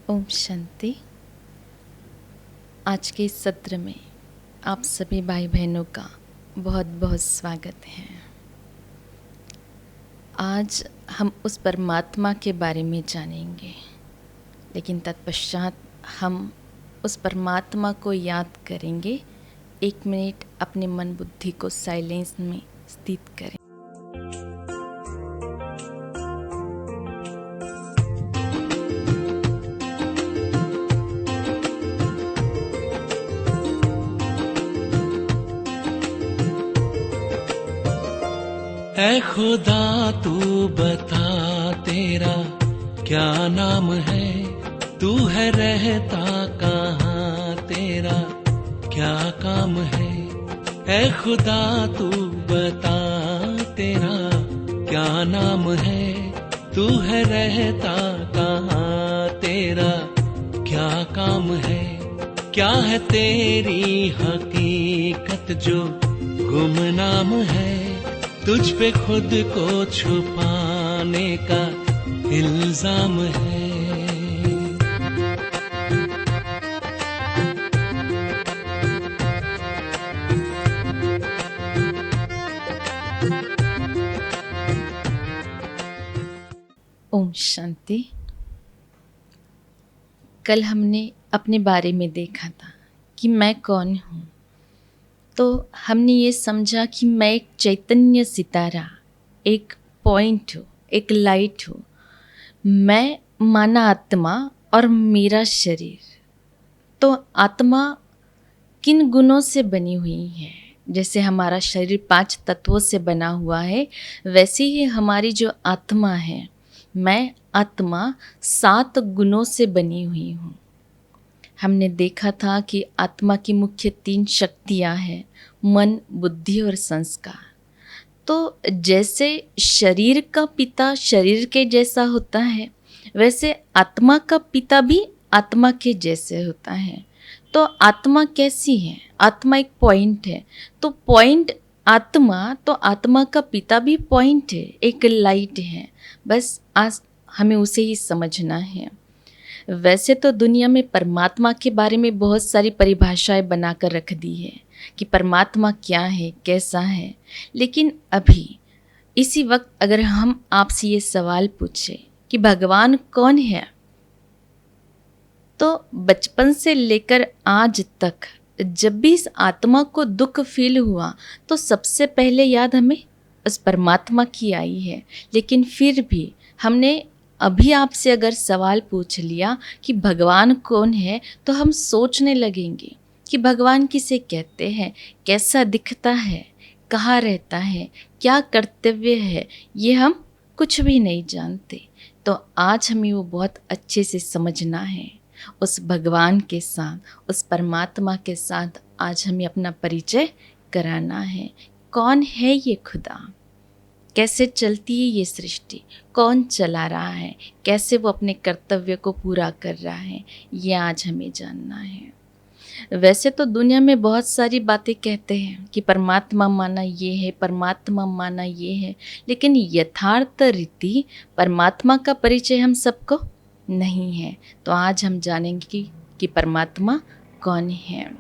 ओम शांति। आज के इस सत्र में आप सभी भाई बहनों का बहुत बहुत स्वागत है। आज हम उस परमात्मा के बारे में जानेंगे, लेकिन तत्पश्चात हम उस परमात्मा को याद करेंगे। 1 मिनट अपने मन बुद्धि को साइलेंस में स्थित करें। ऐ खुदा तू बता तेरा क्या नाम है, तू है रहता कहाँ, तेरा क्या काम है। ऐ खुदा तू बता तेरा क्या नाम है, तू है रहता कहाँ, तेरा क्या काम है। क्या है तेरी हकीकत जो गुमनाम है, तुझ पे खुद को छुपाने का इल्जाम है। ओम शांति। कल हमने अपने बारे में देखा था कि मैं कौन हूँ। तो हमने ये समझा कि मैं एक चैतन्य सितारा, एक पॉइंट हूँ, एक लाइट हूँ। मैं माना आत्मा और मेरा शरीर। तो आत्मा किन गुणों से बनी हुई है? जैसे हमारा शरीर 5 तत्वों से बना हुआ है, वैसे ही हमारी जो आत्मा है, मैं आत्मा 7 गुणों से बनी हुई हूँ। हमने देखा था कि आत्मा की मुख्य 3 शक्तियाँ हैं, मन, बुद्धि और संस्कार। तो जैसे शरीर का पिता शरीर के जैसा होता है, वैसे आत्मा का पिता भी आत्मा के जैसे होता है। तो आत्मा कैसी है? आत्मा एक पॉइंट है। तो पॉइंट आत्मा, तो आत्मा का पिता भी पॉइंट है, एक लाइट है। बस आज हमें उसे ही समझना है। वैसे तो दुनिया में परमात्मा के बारे में बहुत सारी परिभाषाएं बनाकर रख दी है कि परमात्मा क्या है, कैसा है। लेकिन अभी इसी वक्त अगर हम आपसे ये सवाल पूछे कि भगवान कौन है, तो बचपन से लेकर आज तक जब भी इस आत्मा को दुख फील हुआ, तो सबसे पहले याद हमें उस परमात्मा की आई है। लेकिन फिर भी हमने अभी आपसे अगर सवाल पूछ लिया कि भगवान कौन है, तो हम सोचने लगेंगे कि भगवान किसे कहते हैं, कैसा दिखता है, कहाँ रहता है, क्या कर्तव्य है, ये हम कुछ भी नहीं जानते। तो आज हमें वो बहुत अच्छे से समझना है। उस भगवान के साथ, उस परमात्मा के साथ आज हमें अपना परिचय कराना है। कौन है ये खुदा? कैसे चलती है ये सृष्टि? कौन चला रहा है? कैसे वो अपने कर्तव्य को पूरा कर रहा है? ये आज हमें जानना है। वैसे तो दुनिया में बहुत सारी बातें कहते हैं कि परमात्मा माना ये है, परमात्मा माना ये है, लेकिन यथार्थ रीति परमात्मा का परिचय हम सबको नहीं है। तो आज हम जानेंगे कि परमात्मा कौन है।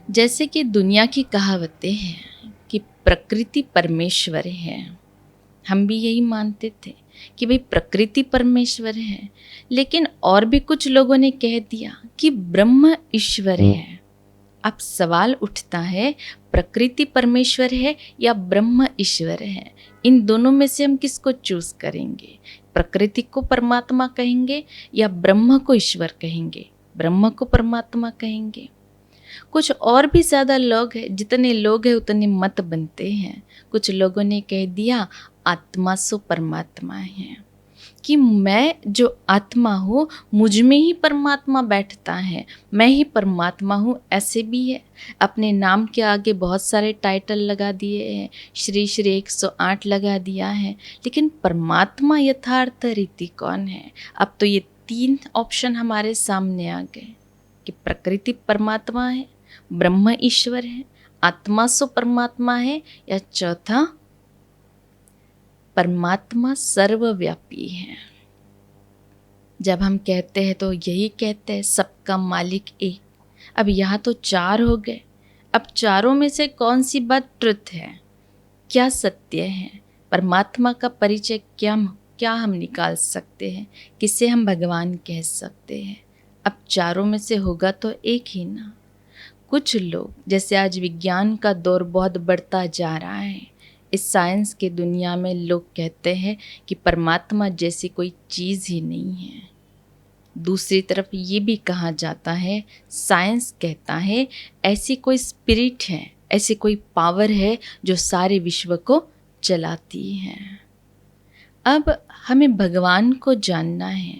जैसे कि दुनिया की कहावतें हैं कि प्रकृति परमेश्वर है, हम भी यही मानते थे कि भाई प्रकृति परमेश्वर है। लेकिन और भी कुछ लोगों ने कह दिया कि ब्रह्म ईश्वर है। अब सवाल उठता है, प्रकृति परमेश्वर है या ब्रह्म ईश्वर है? इन दोनों में से हम किसको चूज करेंगे? प्रकृति को परमात्मा कहेंगे या ब्रह्म को ईश्वर कहेंगे, ब्रह्म को परमात्मा कहेंगे? कुछ और भी ज़्यादा लोग हैं, जितने लोग हैं उतने मत बनते हैं। कुछ लोगों ने कह दिया आत्मा सो परमात्मा है, कि मैं जो आत्मा हूँ मुझ में ही परमात्मा बैठता है, मैं ही परमात्मा हूँ। ऐसे भी है, अपने नाम के आगे बहुत सारे टाइटल लगा दिए हैं, श्री श्री 108 लगा दिया है। लेकिन परमात्मा यथार्थ रीति कौन है? अब तो ये 3 ऑप्शन हमारे सामने आ गए कि प्रकृति परमात्मा है, ब्रह्म ईश्वर है, आत्मा सो परमात्मा है, या चौथा परमात्मा सर्वव्यापी है। जब हम कहते हैं तो यही कहते हैं सबका मालिक एक। अब यहाँ तो 4 हो गए, अब चारों में से कौन सी बात ट्रुथ है, क्या सत्य है? परमात्मा का परिचय क्या हम निकाल सकते हैं? किसे हम भगवान कह सकते हैं? अब चारों में से होगा तो एक ही ना। कुछ लोग, जैसे आज विज्ञान का दौर बहुत बढ़ता जा रहा है, इस साइंस की दुनिया में लोग कहते हैं कि परमात्मा जैसी कोई चीज़ ही नहीं है। दूसरी तरफ ये भी कहा जाता है, साइंस कहता है ऐसी कोई स्पिरिट है, ऐसी कोई पावर है जो सारे विश्व को चलाती है। अब हमें भगवान को जानना है,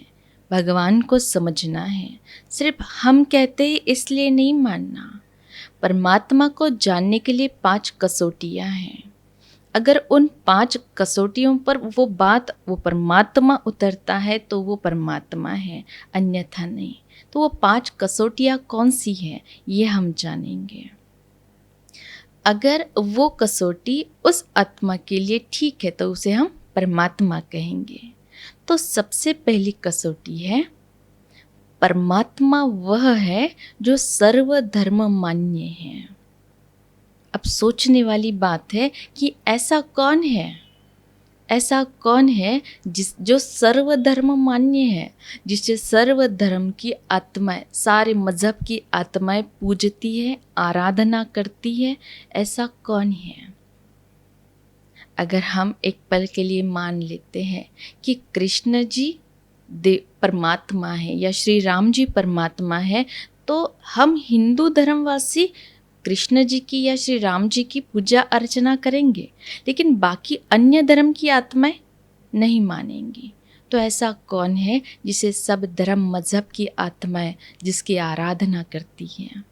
भगवान को समझना है। सिर्फ हम कहते हैं इसलिए नहीं मानना। परमात्मा को जानने के लिए 5 कसौटियाँ हैं। अगर उन 5 कसौटियों पर वो परमात्मा उतरता है तो वो परमात्मा है, अन्यथा नहीं। तो वो 5 कसौटियाँ कौन सी हैं ये हम जानेंगे। अगर वो कसौटी उस आत्मा के लिए ठीक है तो उसे हम परमात्मा कहेंगे। तो सबसे पहली कसौटी है, परमात्मा वह है जो सर्वधर्म मान्य है। अब सोचने वाली बात है कि ऐसा कौन है जो सर्वधर्म मान्य है, जिससे सर्वधर्म की आत्माएं, सारे मजहब की आत्माएं पूजती है, आराधना करती है। ऐसा कौन है? अगर हम एक पल के लिए मान लेते हैं कि कृष्ण जी परमात्मा है या श्री राम जी परमात्मा है, तो हम हिंदू धर्मवासी कृष्ण जी की या श्री राम जी की पूजा अर्चना करेंगे, लेकिन बाकी अन्य धर्म की आत्माएं नहीं मानेंगी। तो ऐसा कौन है जिसे सब धर्म मजहब की आत्माएं जिसकी आराधना करती हैं?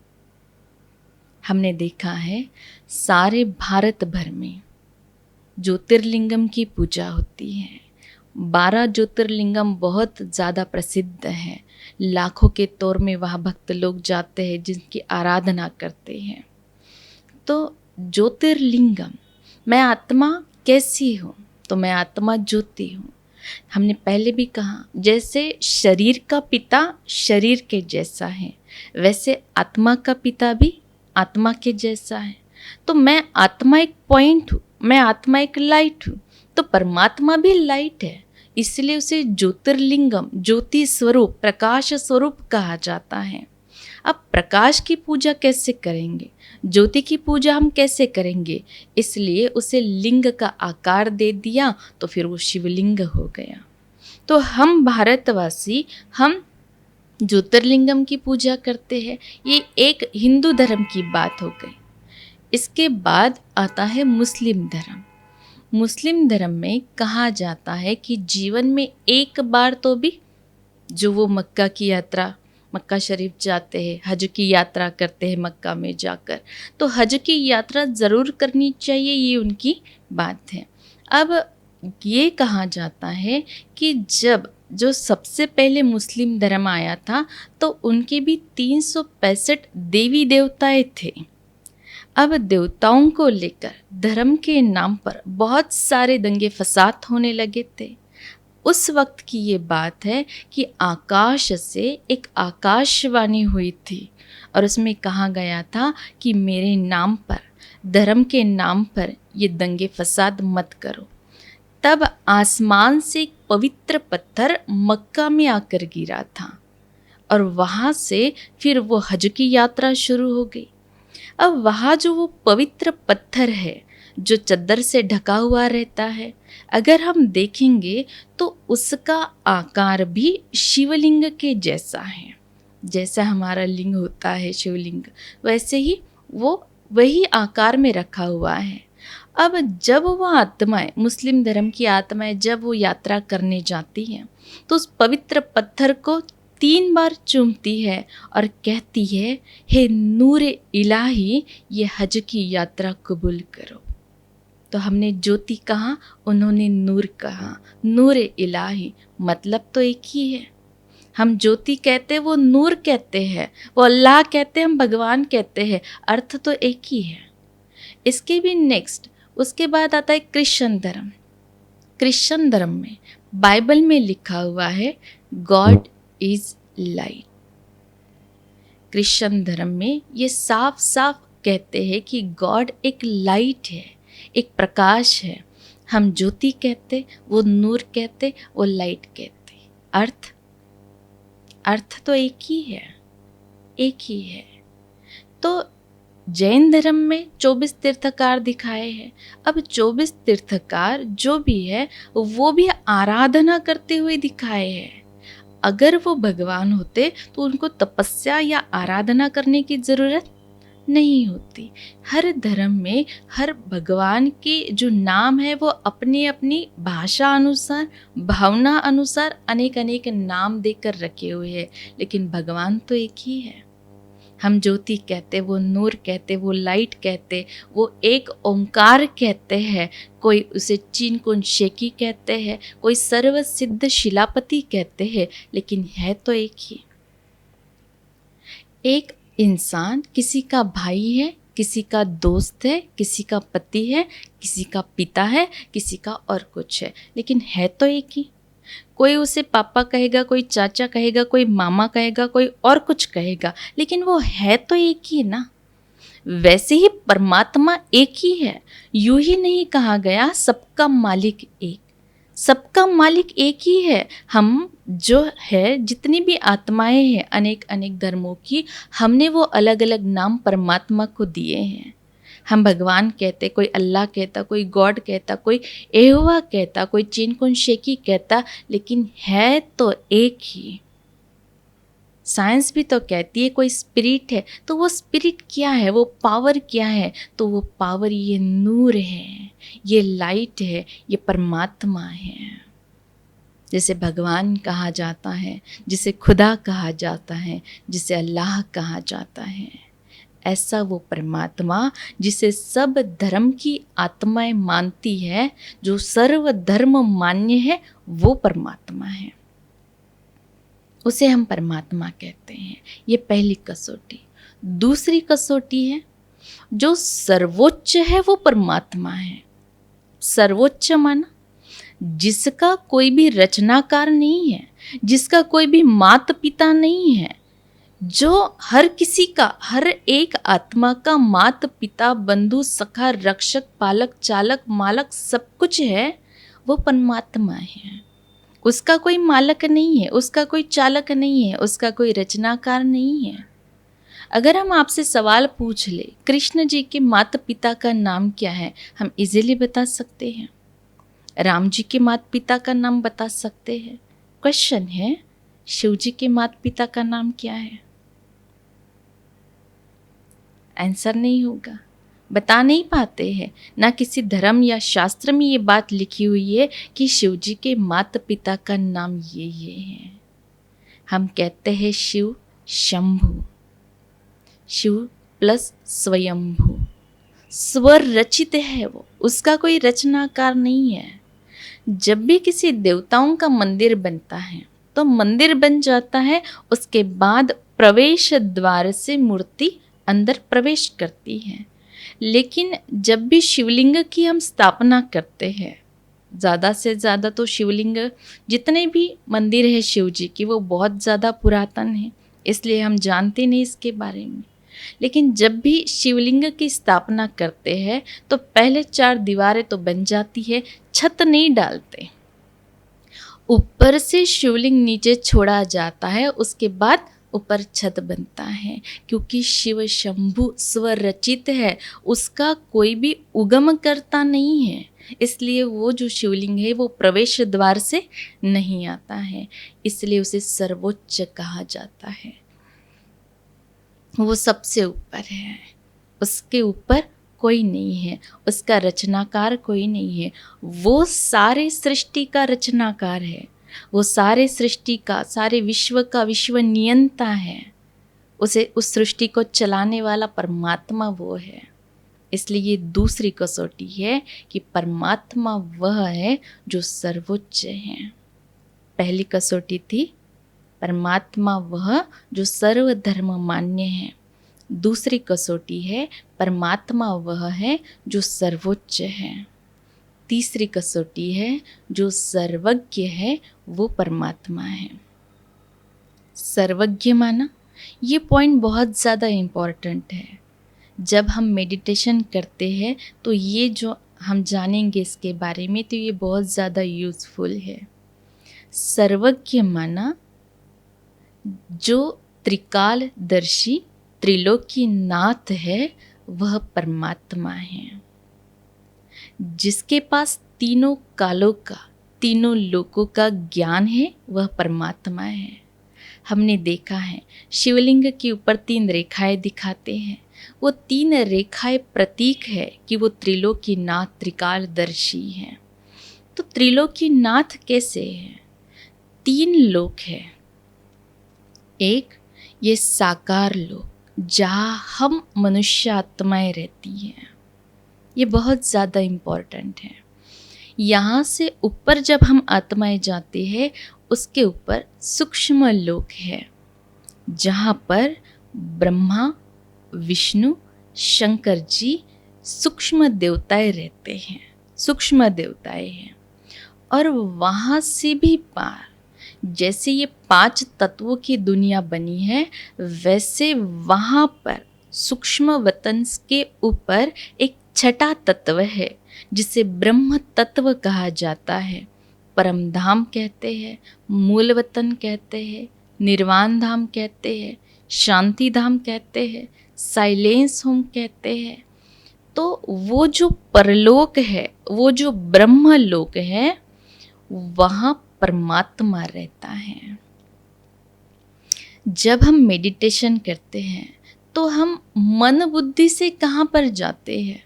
हमने देखा है सारे भारत भर में ज्योतिर्लिंगम की पूजा होती है। 12 ज्योतिर्लिंगम बहुत ज़्यादा प्रसिद्ध हैं। लाखों के तौर में वहाँ भक्त लोग जाते हैं जिनकी आराधना करते हैं। तो ज्योतिर्लिंगम, मैं आत्मा कैसी हूँ? तो मैं आत्मा ज्योति हूँ। हमने पहले भी कहा, जैसे शरीर का पिता शरीर के जैसा है, वैसे आत्मा का पिता भी आत्मा के जैसा है। तो मैं आत्मा एक पॉइंट हूँ, मैं आत्मा एक लाइट हूँ। तो परमात्मा भी लाइट है, इसलिए उसे ज्योतिर्लिंगम, ज्योति स्वरूप, प्रकाश स्वरूप कहा जाता है। अब प्रकाश की पूजा कैसे करेंगे, ज्योति की पूजा हम कैसे करेंगे? इसलिए उसे लिंग का आकार दे दिया, तो फिर वो शिवलिंग हो गया। तो हम भारतवासी, हम ज्योतिर्लिंगम की पूजा करते हैं। ये एक हिंदू धर्म की बात हो गई। इसके बाद आता है मुस्लिम धर्म। मुस्लिम धर्म में कहा जाता है कि जीवन में एक बार तो भी जो वो मक्का की यात्रा, मक्का शरीफ जाते हैं, हज की यात्रा करते हैं मक्का में जाकर, तो हज की यात्रा ज़रूर करनी चाहिए, ये उनकी बात है। अब ये कहा जाता है कि जो सबसे पहले मुस्लिम धर्म आया था तो उनके भी 365 देवी देवताएं थे। अब देवताओं को लेकर धर्म के नाम पर बहुत सारे दंगे फसाद होने लगे थे। उस वक्त की ये बात है कि आकाश से एक आकाशवाणी हुई थी और उसमें कहा गया था कि मेरे नाम पर, धर्म के नाम पर ये दंगे फसाद मत करो। तब आसमान से एक पवित्र पत्थर मक्का में आकर गिरा था और वहाँ से फिर वो हज की यात्रा शुरू हो गई। अब वहाँ जो वो पवित्र पत्थर है जो चद्दर से ढका हुआ रहता है, अगर हम देखेंगे तो उसका आकार भी शिवलिंग के जैसा है। जैसा हमारा लिंग होता है शिवलिंग, वैसे ही वो वही आकार में रखा हुआ है। अब जब वो आत्माएं, मुस्लिम धर्म की आत्माएं जब वो यात्रा करने जाती हैं तो उस पवित्र पत्थर को 3 बार चूमती है और कहती है, हे नूर इलाही, ये हज की यात्रा कबूल करो। तो हमने ज्योति कहा, उन्होंने नूर कहा। नूर इलाही मतलब तो एक ही है। हम ज्योति कहते हैं, वो नूर कहते हैं, वो अल्लाह कहते हैं, हम भगवान कहते हैं, अर्थ तो एक ही है। इसके भी नेक्स्ट, उसके बाद आता है क्रिश्चियन धर्म। क्रिश्चियन धर्म में बाइबल में लिखा हुआ है गॉड इज लाइट। क्रिश्चियन धर्म में ये साफ साफ कहते हैं कि गॉड एक लाइट है, एक प्रकाश है। हम ज्योति कहते, वो नूर कहते, वो लाइट कहते। अर्थ तो एक ही है, एक ही है। तो जैन धर्म में 24 तीर्थकार दिखाए हैं। अब 24 तीर्थकार जो भी है वो भी आराधना करते हुए दिखाए हैं। अगर वो भगवान होते तो उनको तपस्या या आराधना करने की जरूरत नहीं होती। हर धर्म में हर भगवान के जो नाम है वो अपनी अपनी भाषा अनुसार, भावना अनुसार अनेक अनेक नाम देकर रखे हुए हैं, लेकिन भगवान तो एक ही है। हम ज्योति कहते, वो नूर कहते, वो लाइट कहते, वो एक ओंकार कहते हैं, कोई उसे चिनकुन शेकी कहते हैं, कोई सर्व सिद्ध शिलापति कहते हैं, लेकिन है तो एक ही। एक इंसान किसी का भाई है, किसी का दोस्त है, किसी का पति है, किसी का पिता है, किसी का और कुछ है, लेकिन है तो एक ही। कोई उसे पापा कहेगा, कोई चाचा कहेगा, कोई मामा कहेगा, कोई और कुछ कहेगा, लेकिन वो है तो एक ही ना। वैसे ही परमात्मा एक ही है। यूं ही नहीं कहा गया सबका मालिक एक, सबका मालिक एक ही है। हम जो है, जितनी भी आत्माएं हैं अनेक अनेक धर्मों की, हमने वो अलग अलग नाम परमात्मा को दिए हैं। हम भगवान कहते, कोई अल्लाह कहता, कोई गॉड कहता, कोई एहोवा कहता, कोई चिनकुन शेकी कहता, लेकिन है तो एक ही। साइंस भी तो कहती है कोई स्पिरिट है, तो वो स्पिरिट क्या है, वो पावर क्या है, तो वो पावर ये नूर है, ये लाइट है, ये परमात्मा है। जिसे भगवान कहा जाता है, जिसे खुदा कहा जाता है, जिसे अल्लाह कहा जाता है, ऐसा वो परमात्मा जिसे सब धर्म की आत्माएं मानती है, जो सर्व धर्म मान्य है, वो परमात्मा है। उसे हम परमात्मा कहते हैं। ये पहली कसौटी। दूसरी कसौटी है, जो सर्वोच्च है वो परमात्मा है। सर्वोच्च माना जिसका कोई भी रचनाकार नहीं है, जिसका कोई भी माता पिता नहीं है, जो हर किसी का, हर एक आत्मा का माता पिता, बंधु, सखा, रक्षक, पालक, चालक, मालक सब कुछ है, वो परमात्मा है। उसका कोई मालक नहीं है, उसका कोई चालक नहीं है, उसका कोई रचनाकार नहीं है। अगर हम आपसे सवाल पूछ ले कृष्ण जी के माता पिता का नाम क्या है, हम इजीली बता सकते हैं। राम जी के माता पिता का नाम बता सकते हैं। क्वेश्चन है, शिव जी के माता पिता का नाम क्या है? आंसर नहीं होगा, बता नहीं पाते हैं। ना किसी धर्म या शास्त्र में ये बात लिखी हुई है कि शिव जी के माता पिता का नाम ये है। हम कहते हैं शिव शंभु, शिव प्लस स्वयंभू, स्वर रचित है वो, उसका कोई रचनाकार नहीं है। जब भी किसी देवताओं का मंदिर बनता है तो मंदिर बन जाता है, उसके बाद प्रवेश द्वार से मूर्ति अंदर प्रवेश करती है। लेकिन जब भी शिवलिंग की हम स्थापना करते हैं, ज़्यादा से ज़्यादा तो शिवलिंग, जितने भी मंदिर है शिव जी की, वो बहुत ज़्यादा पुरातन है, इसलिए हम जानते नहीं इसके बारे में। लेकिन जब भी शिवलिंग की स्थापना करते हैं तो पहले 4 दीवारें तो बन जाती है, छत नहीं डालते, ऊपर से शिवलिंग नीचे छोड़ा जाता है, उसके बाद ऊपर छत बनता है। क्योंकि शिव शंभु स्वर रचित है, उसका कोई भी उगम करता नहीं है, इसलिए वो जो शिवलिंग है वो प्रवेश द्वार से नहीं आता है, इसलिए उसे सर्वोच्च कहा जाता है। वो सबसे ऊपर है, उसके ऊपर कोई नहीं है, उसका रचनाकार कोई नहीं है। वो सारे सृष्टि का रचनाकार है, वो सारे सृष्टि का, सारे विश्व का विश्व नियंता है। उसे उस सृष्टि को चलाने वाला परमात्मा वो है। इसलिए ये दूसरी कसौटी है कि परमात्मा वह है जो सर्वोच्च है। पहली कसौटी थी परमात्मा वह जो सर्वधर्म मान्य है। दूसरी कसौटी है परमात्मा वह है जो सर्वोच्च है। तीसरी कसौटी है जो सर्वज्ञ है, वो परमात्मा है। सर्वज्ञ माना, ये पॉइंट बहुत ज़्यादा इम्पॉर्टेंट है। जब हम मेडिटेशन करते हैं तो ये जो हम जानेंगे इसके बारे में, तो ये बहुत ज़्यादा यूज़फुल है। सर्वज्ञ माना, जो त्रिकालदर्शी त्रिलोकीनाथ है वह परमात्मा है। जिसके पास तीनों कालों का, तीनों लोकों का ज्ञान है वह परमात्मा है। हमने देखा है शिवलिंग के ऊपर 3 रेखाएं दिखाते हैं, वो 3 रेखाएं प्रतीक है कि वो त्रिलोकीनाथ त्रिकालदर्शी हैं। तो त्रिलोकीनाथ कैसे है? 3 लोक है। एक ये साकार लोक जहाँ हम मनुष्य आत्माएं रहती हैं, ये बहुत ज़्यादा इम्पॉर्टेंट है। यहाँ से ऊपर जब हम आत्माएं जाते हैं, उसके ऊपर सूक्ष्म लोक है जहाँ पर ब्रह्मा, विष्णु, शंकर जी सूक्ष्म देवताएं रहते हैं, सूक्ष्म देवताएं हैं। और वहाँ से भी पार, जैसे ये 5 तत्वों की दुनिया बनी है, वैसे वहाँ पर सूक्ष्म वतन के ऊपर एक छठा तत्व है जिसे ब्रह्म तत्व कहा जाता है। परम धाम कहते हैं, मूल वतन कहते हैं, निर्वाण धाम कहते हैं, शांति धाम कहते हैं, साइलेंस होम कहते हैं। तो वो जो परलोक है, वो जो ब्रह्म लोक है, वहाँ परमात्मा रहता है। जब हम मेडिटेशन करते हैं तो हम मन बुद्धि से कहाँ पर जाते हैं?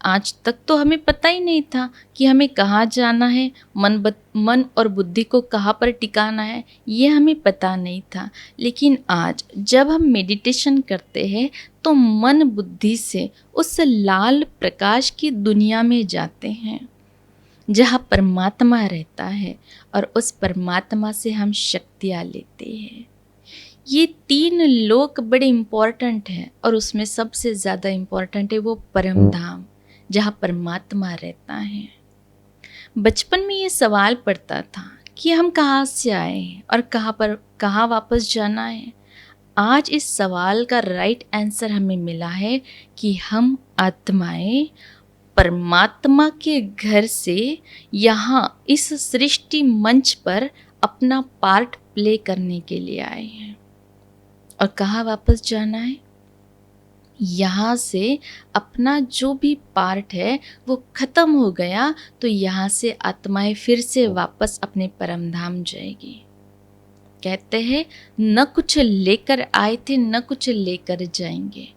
आज तक तो हमें पता ही नहीं था कि हमें कहाँ जाना है, मन और बुद्धि को कहाँ पर टिकाना है, ये हमें पता नहीं था। लेकिन आज जब हम मेडिटेशन करते हैं तो मन बुद्धि से उस लाल प्रकाश की दुनिया में जाते हैं जहाँ परमात्मा रहता है, और उस परमात्मा से हम शक्तियाँ लेते हैं। ये 3 लोक बड़े इम्पॉर्टेंट हैं, और उसमें सबसे ज़्यादा इम्पॉर्टेंट है वो परम धाम जहाँ परमात्मा रहता है। बचपन में ये सवाल पड़ता था कि हम कहाँ से आए हैं और कहाँ वापस जाना है। आज इस सवाल का राइट आंसर हमें मिला है कि हम आत्माएं परमात्मा के घर से यहाँ इस सृष्टि मंच पर अपना पार्ट प्ले करने के लिए आए हैं। और कहाँ वापस जाना है? यहाँ से अपना जो भी पार्ट है वो खत्म हो गया, तो यहाँ से आत्माएं फिर से वापस अपने परम धाम जाएगी। कहते हैं न कुछ लेकर आए थे न कुछ लेकर जाएंगे।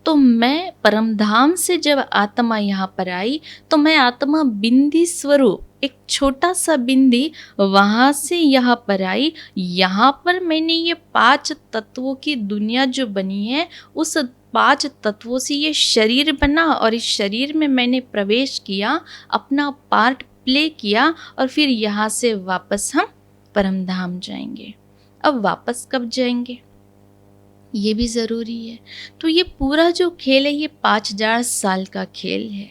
तो मैं परमधाम से जब आत्मा यहाँ पर आई, तो मैं आत्मा बिंदी स्वरूप, एक छोटा सा बिंदी वहाँ से यहाँ पर आई। यहाँ पर मैंने ये 5 तत्वों की दुनिया जो बनी है, उस 5 तत्वों से ये शरीर बना, और इस शरीर में मैंने प्रवेश किया, अपना पार्ट प्ले किया, और फिर यहाँ से वापस हम परमधाम जाएंगे। अब वापस कब जाएंगे ये भी ज़रूरी है। तो ये पूरा जो खेल है ये 5000 साल का खेल है।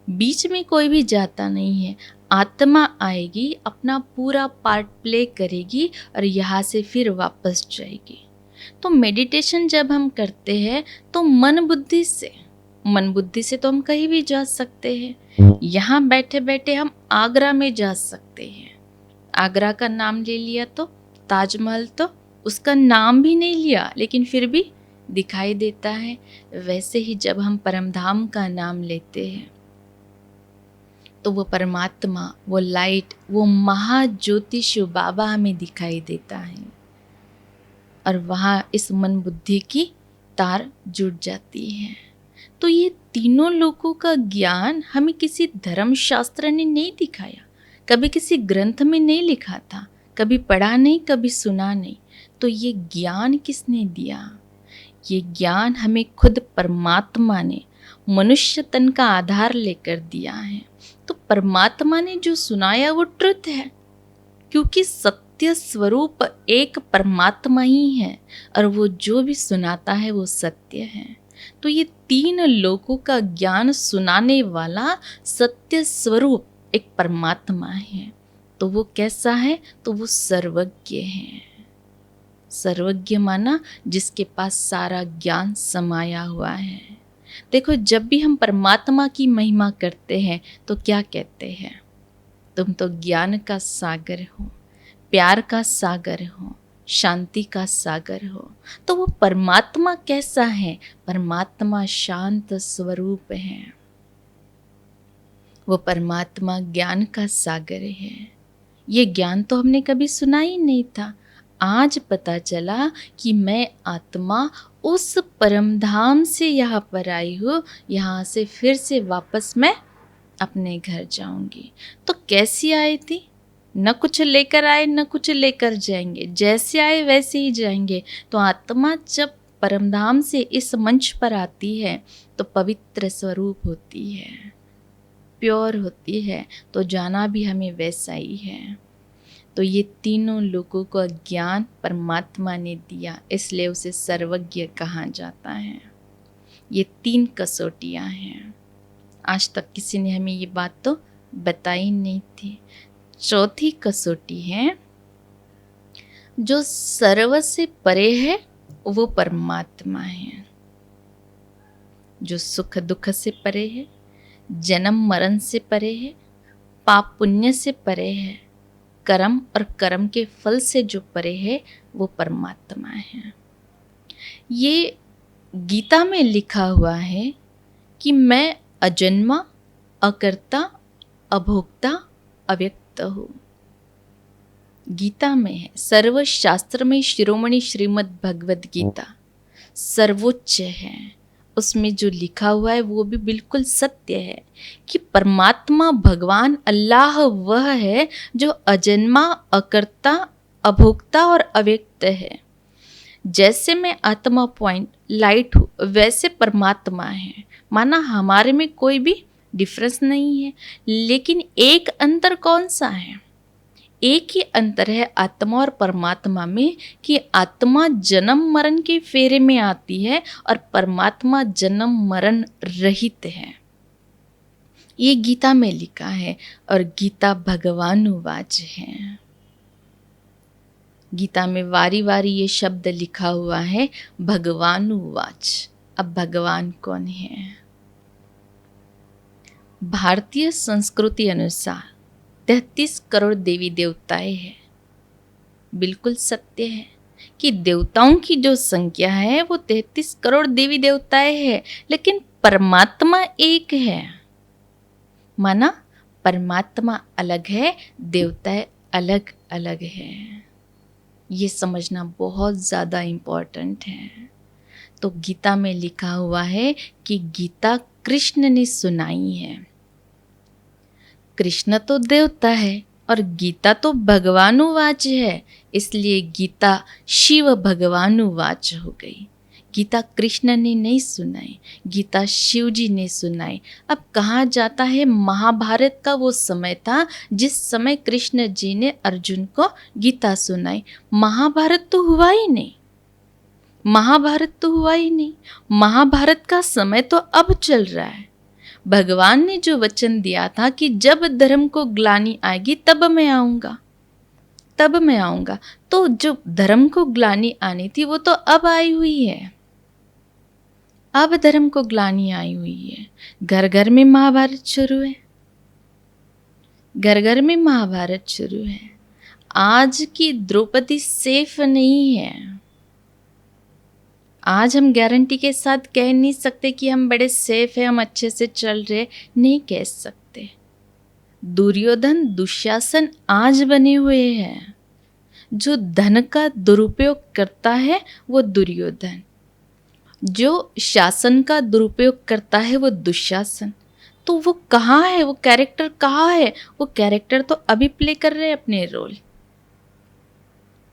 बीच में कोई भी जाता नहीं है। आत्मा आएगी, अपना पूरा पार्ट प्ले करेगी, और यहाँ से फिर वापस जाएगी। तो मेडिटेशन जब हम करते हैं तो मन बुद्धि से तो हम कहीं भी जा सकते हैं। यहाँ बैठे बैठे हम आगरा में जा सकते हैं। आगरा का नाम ले लिया तो ताजमहल तो उसका नाम भी नहीं लिया, लेकिन फिर भी दिखाई देता है। वैसे ही जब हम परमधाम का नाम लेते हैं तो वो परमात्मा, वो लाइट, वो महाज्योति शिव बाबा हमें दिखाई देता है, और वहाँ इस मन बुद्धि की तार जुड़ जाती है। तो ये तीनों लोगों का ज्ञान हमें किसी धर्मशास्त्र ने नहीं दिखाया, कभी किसी ग्रंथ में नहीं लिखा था, कभी पढ़ा नहीं, कभी सुना नहीं। तो ये ज्ञान किसने दिया? ये ज्ञान हमें खुद परमात्मा ने मनुष्य तन का आधार लेकर दिया है। तो परमात्मा ने जो सुनाया वो ट्रुथ है, क्योंकि सत्य स्वरूप एक परमात्मा ही है, और वो जो भी सुनाता है वो सत्य है। तो ये 3 लोगों का ज्ञान सुनाने वाला सत्य स्वरूप एक परमात्मा है। तो वो कैसा है? तो वो सर्वज्ञ है। सर्वज्ञ माना जिसके पास सारा ज्ञान समाया हुआ है। देखो, जब भी हम परमात्मा की महिमा करते हैं तो क्या कहते हैं? तुम तो ज्ञान का सागर हो, प्यार का सागर हो, शांति का सागर हो। तो वो परमात्मा कैसा है? परमात्मा शांत स्वरूप है। वो परमात्मा ज्ञान का सागर है। ये ज्ञान तो हमने कभी सुना ही नहीं था। आज पता चला कि मैं आत्मा उस परम धाम से यहाँ पर आई हूँ, यहाँ से फिर से वापस मैं अपने घर जाऊंगी। तो कैसी आई थी? न कुछ लेकर आए न कुछ लेकर जाएंगे, जैसे आए वैसे ही जाएंगे। तो आत्मा जब परमधाम से इस मंच पर आती है तो पवित्र स्वरूप होती है, प्योर होती है, तो जाना भी हमें वैसा ही है। तो ये तीनों लोगों को ज्ञान परमात्मा ने दिया, इसलिए उसे सर्वज्ञ कहा जाता है। ये 3 कसौटियाँ हैं। आज तक किसी ने हमें ये बात तो बताई नहीं थी। चौथी कसौटी है, जो सर्व से परे है वो परमात्मा है। जो सुख दुख से परे है, जन्म मरण से परे है, पाप पुण्य से परे है, कर्म और कर्म के फल से जो परे है वो परमात्मा है। ये गीता में लिखा हुआ है कि मैं अजन्मा, अकर्ता, अभोक्ता, अव्यक्त हूँ। गीता में है, सर्व शास्त्र में शिरोमणि श्रीमद् भगवद गीता सर्वोच्च है। उसमें जो लिखा हुआ है वो भी बिल्कुल सत्य है कि परमात्मा भगवान अल्लाह वह है जो अजन्मा, अकर्ता, अभोक्ता और अव्यक्त है। जैसे मैं आत्मा पॉइंट लाइट हूँ, वैसे परमात्मा है। माना हमारे में कोई भी डिफरेंस नहीं है, लेकिन एक अंतर कौन सा है? एक ही अंतर है आत्मा और परमात्मा में कि आत्मा जन्म मरण के फेरे में आती है और परमात्मा जन्म मरण रहित है। ये गीता में लिखा है और गीता भगवानुवाच है। गीता में वारी वारी ये शब्द लिखा हुआ है, भगवानुवाच। अब भगवान कौन है? भारतीय संस्कृति अनुसार 33 करोड़ देवी देवताएं हैं। बिल्कुल सत्य है कि देवताओं की जो संख्या है वो 33 करोड़ देवी देवताएं हैं, लेकिन परमात्मा एक है। माना परमात्मा अलग है, देवताएं अलग अलग हैं। ये समझना बहुत ज़्यादा इम्पोर्टेंट है। तो गीता में लिखा हुआ है कि गीता कृष्ण ने सुनाई है। कृष्ण तो देवता है और गीता तो भगवानुवाच है, इसलिए गीता शिव भगवानुवाच हो गई। गीता कृष्ण ने नहीं सुनाई, गीता शिव जी ने सुनाई। अब कहा जाता है महाभारत का वो समय था जिस समय कृष्ण जी ने अर्जुन को गीता सुनाई। महाभारत तो हुआ ही नहीं, महाभारत तो हुआ ही नहीं। महाभारत का समय तो अब चल रहा है। भगवान ने जो वचन दिया था कि जब धर्म को ग्लानि आएगी तब मैं आऊँगा, तब मैं आऊँगा, तो जो धर्म को ग्लानि आनी थी वो तो अब आई हुई है। अब धर्म को ग्लानि आई हुई है। घर घर में महाभारत शुरू है, घर घर में महाभारत शुरू है। आज की द्रौपदी सेफ नहीं है। आज हम गारंटी के साथ कह नहीं सकते कि हम बड़े सेफ हैं, हम अच्छे से चल रहे, नहीं कह सकते। दुर्योधन, दुशासन आज बने हुए हैं। जो धन का दुरुपयोग करता है वो दुर्योधन, जो शासन का दुरुपयोग करता है वो दुशासन। तो वो कहाँ है? वो कैरेक्टर कहाँ है? वो कैरेक्टर तो अभी प्ले कर रहे हैं अपने रोल।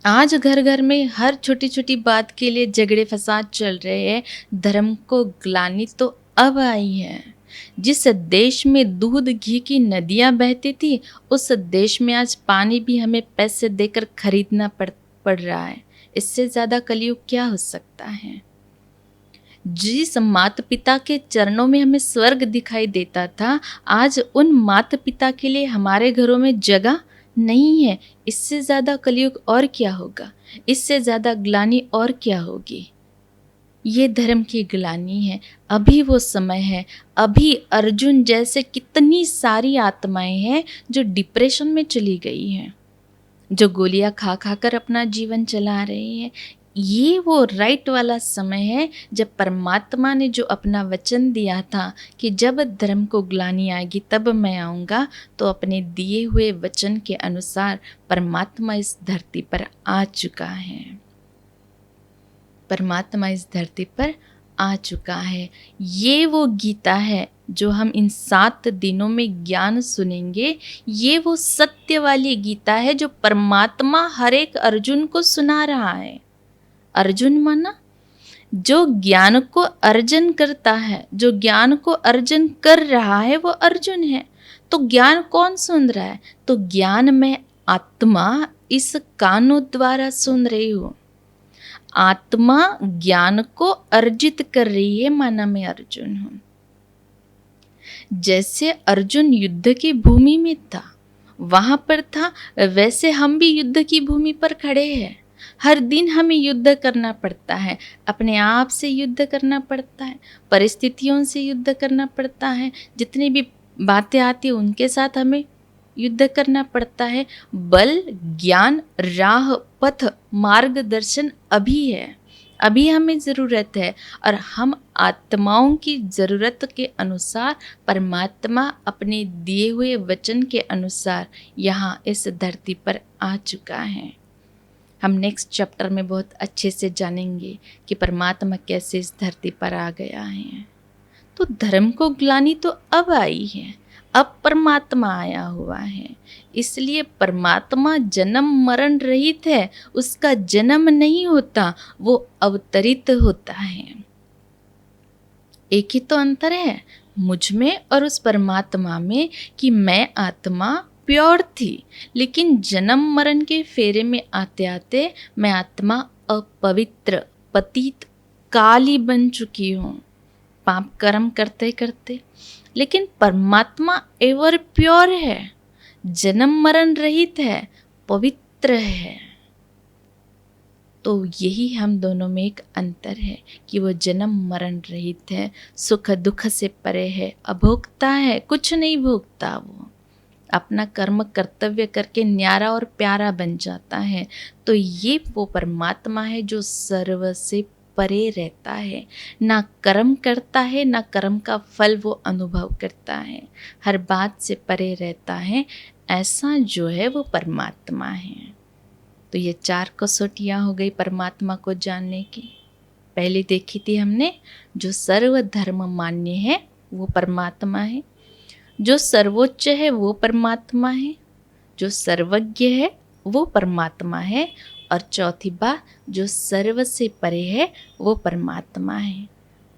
आज घर घर में हर छोटी छोटी बात के लिए झगड़े फसाद चल रहे हैं। धर्म को ग्लानि तो अब आई है। जिस देश में दूध घी की नदियां बहती थी, उस देश में आज पानी भी हमें पैसे देकर खरीदना पड़ रहा है। इससे ज़्यादा कलयुग क्या हो सकता है? जिस माता पिता के चरणों में हमें स्वर्ग दिखाई देता था, आज उन माता पिता के लिए हमारे घरों में जगह नहीं है। इससे ज़्यादा कलयुग और क्या होगा, इससे ज़्यादा ग्लानि और क्या होगी। ये धर्म की ग्लानि है। अभी वो समय है, अभी अर्जुन जैसे कितनी सारी आत्माएं हैं जो डिप्रेशन में चली गई हैं, जो गोलियां खा खा कर अपना जीवन चला रही हैं। ये वो राइट वाला समय है जब परमात्मा ने जो अपना वचन दिया था कि जब धर्म को ग्लानि आएगी तब मैं आऊँगा, तो अपने दिए हुए वचन के अनुसार परमात्मा इस धरती पर आ चुका है। परमात्मा इस धरती पर आ चुका है। ये वो गीता है जो हम इन 7 दिनों में ज्ञान सुनेंगे। ये वो सत्य वाली गीता है जो परमात्मा हर एक अर्जुन को सुना रहा है। अर्जुन माना जो ज्ञान को अर्जन करता है, जो ज्ञान को अर्जन कर रहा है वो अर्जुन है। तो ज्ञान कौन सुन रहा है, तो ज्ञान में आत्मा इस कानों द्वारा सुन रही हूँ। आत्मा ज्ञान को अर्जित कर रही है, माना मैं अर्जुन हूं। जैसे अर्जुन युद्ध की भूमि में था, वहां पर था, वैसे हम भी युद्ध की भूमि पर खड़े हैं। हर दिन हमें युद्ध करना पड़ता है, अपने आप से युद्ध करना पड़ता है, परिस्थितियों से युद्ध करना पड़ता है, जितनी भी बातें आती हैं उनके साथ हमें युद्ध करना पड़ता है। बल, ज्ञान, राह, पथ, मार्गदर्शन अभी है, अभी हमें ज़रूरत है। और हम आत्माओं की ज़रूरत के अनुसार परमात्मा अपने दिए हुए वचन के अनुसार यहाँ इस धरती पर आ चुका है। हम नेक्स्ट चैप्टर में बहुत अच्छे से जानेंगे कि परमात्मा कैसे इस धरती पर आ गया है। तो धर्म को ग्लानि तो अब आई है, अब परमात्मा आया हुआ है। इसलिए परमात्मा जन्म मरण रहित है, उसका जन्म नहीं होता, वो अवतरित होता है। एक ही तो अंतर है मुझ में और उस परमात्मा में कि मैं आत्मा प्योर थी, लेकिन जन्म मरण के फेरे में आते आते मैं आत्मा अपवित्र, पतित, काली बन चुकी हूँ, पाप कर्म करते करते। लेकिन परमात्मा एवर प्योर है, जन्म मरण रहित है, पवित्र है। तो यही हम दोनों में एक अंतर है कि वो जन्म मरण रहित है, सुख दुख से परे है, अभोक्ता है, कुछ नहीं भोगता। वो अपना कर्म कर्तव्य करके न्यारा और प्यारा बन जाता है। तो ये वो परमात्मा है जो सर्व से परे रहता है, ना कर्म करता है, ना कर्म का फल वो अनुभव करता है, हर बात से परे रहता है। ऐसा जो है वो परमात्मा है। तो ये 4 कसौटियाँ हो गई परमात्मा को जानने की। पहले देखी थी हमने, जो सर्व धर्म मान्य है वो परमात्मा है, जो सर्वोच्च है वो परमात्मा है, जो सर्वज्ञ है वो परमात्मा है, और चौथी बात जो सर्व से परे है वो परमात्मा है।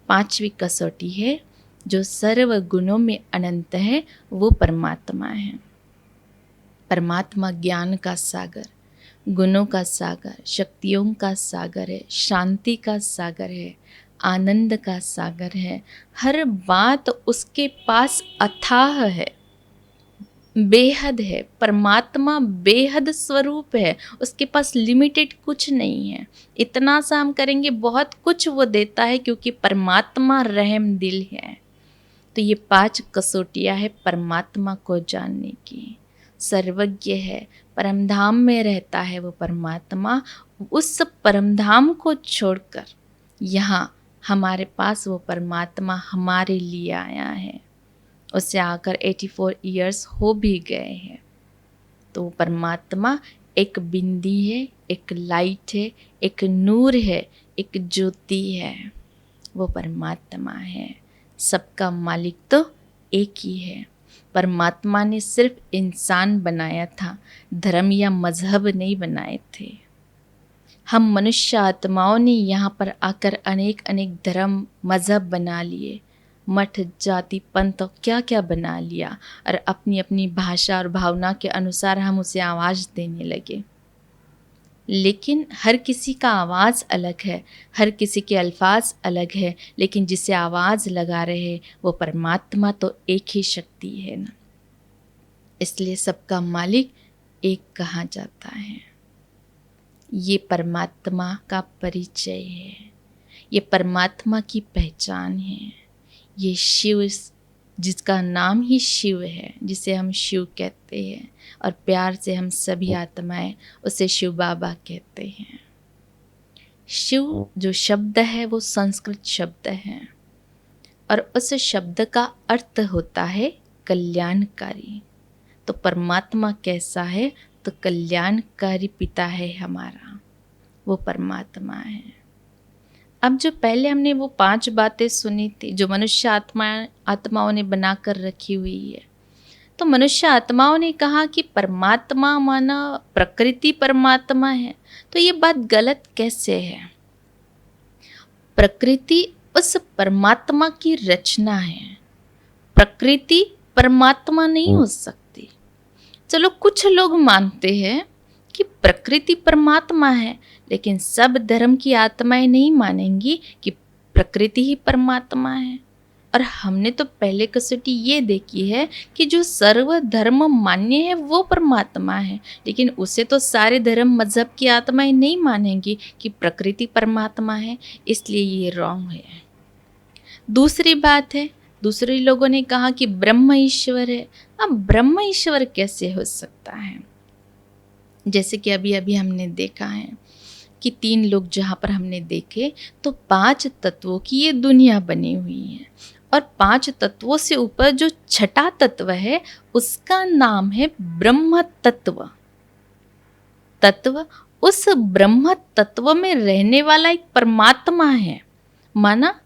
5वीं कसौटी है जो सर्व गुणों में अनंत है वो परमात्मा है। परमात्मा ज्ञान का सागर, गुणों का सागर, शक्तियों का सागर है, शांति का सागर है, आनंद का सागर है। हर बात उसके पास अथाह है, बेहद है। परमात्मा बेहद स्वरूप है, उसके पास लिमिटेड कुछ नहीं है। इतना सा हम करेंगे बहुत कुछ वो देता है, क्योंकि परमात्मा रहम दिल है। तो ये 5 कसौटियाँ है परमात्मा को जानने की। सर्वज्ञ है, परमधाम में रहता है वो परमात्मा। उस परमधाम को छोड़कर यहाँ हमारे पास वो परमात्मा हमारे लिए आया है। उससे आकर 84 ईयर्स हो भी गए हैं। तो वो परमात्मा एक बिंदी है, एक लाइट है, एक नूर है, एक ज्योति है। वो परमात्मा है। सबका मालिक तो एक ही है। परमात्मा ने सिर्फ इंसान बनाया था, धर्म या मजहब नहीं बनाए थे। हम मनुष्य आत्माओं ने यहाँ पर आकर अनेक अनेक धर्म मजहब बना लिए, मठ जाति पंथ क्या क्या बना लिया, और अपनी अपनी भाषा और भावना के अनुसार हम उसे आवाज़ देने लगे। लेकिन हर किसी का आवाज़ अलग है, हर किसी के अल्फाज अलग है, लेकिन जिसे आवाज़ लगा रहे वो परमात्मा तो एक ही शक्ति है ना। इसलिए सबका मालिक एक कहा जाता है। ये परमात्मा का परिचय है, ये परमात्मा की पहचान है। ये शिव, जिसका नाम ही शिव है, जिसे हम शिव कहते हैं और प्यार से हम सभी आत्माएं उसे शिव बाबा कहते हैं। शिव जो शब्द है वो संस्कृत शब्द है और उस शब्द का अर्थ होता है कल्याणकारी। तो परमात्मा कैसा है? तो कल्याणकारी पिता है हमारा, वो परमात्मा है। अब जो पहले हमने वो 5 बातें सुनी थी जो मनुष्य आत्माओं ने बनाकर रखी हुई है, तो मनुष्य आत्माओं ने कहा कि परमात्मा माना प्रकृति परमात्मा है। तो ये बात गलत कैसे है? प्रकृति उस परमात्मा की रचना है, प्रकृति परमात्मा नहीं हो सकती। चलो कुछ लोग मानते हैं कि प्रकृति परमात्मा है, लेकिन सब धर्म की आत्माएं नहीं मानेंगी कि प्रकृति ही परमात्मा है। और हमने तो पहले कसौटी ये देखी है कि जो सर्व धर्म मान्य है वो परमात्मा है, लेकिन उसे तो सारे धर्म मजहब की आत्माएं नहीं मानेंगी कि प्रकृति परमात्मा है, इसलिए ये रॉन्ग है। दूसरी बात है, दूसरे लोगों ने कहा कि ब्रह्म ईश्वर है। अब ब्रह्म ईश्वर कैसे हो सकता है? जैसे कि अभी अभी हमने देखा है कि 3 लोग जहाँ पर हमने देखे तो 5 तत्वों की ये दुनिया बनी हुई है और 5 तत्वों से ऊपर जो छठा तत्व है उसका नाम है ब्रह्म तत्व। तत्व, उस ब्रह्म तत्व में रहने वाला एक परमात्मा है। माना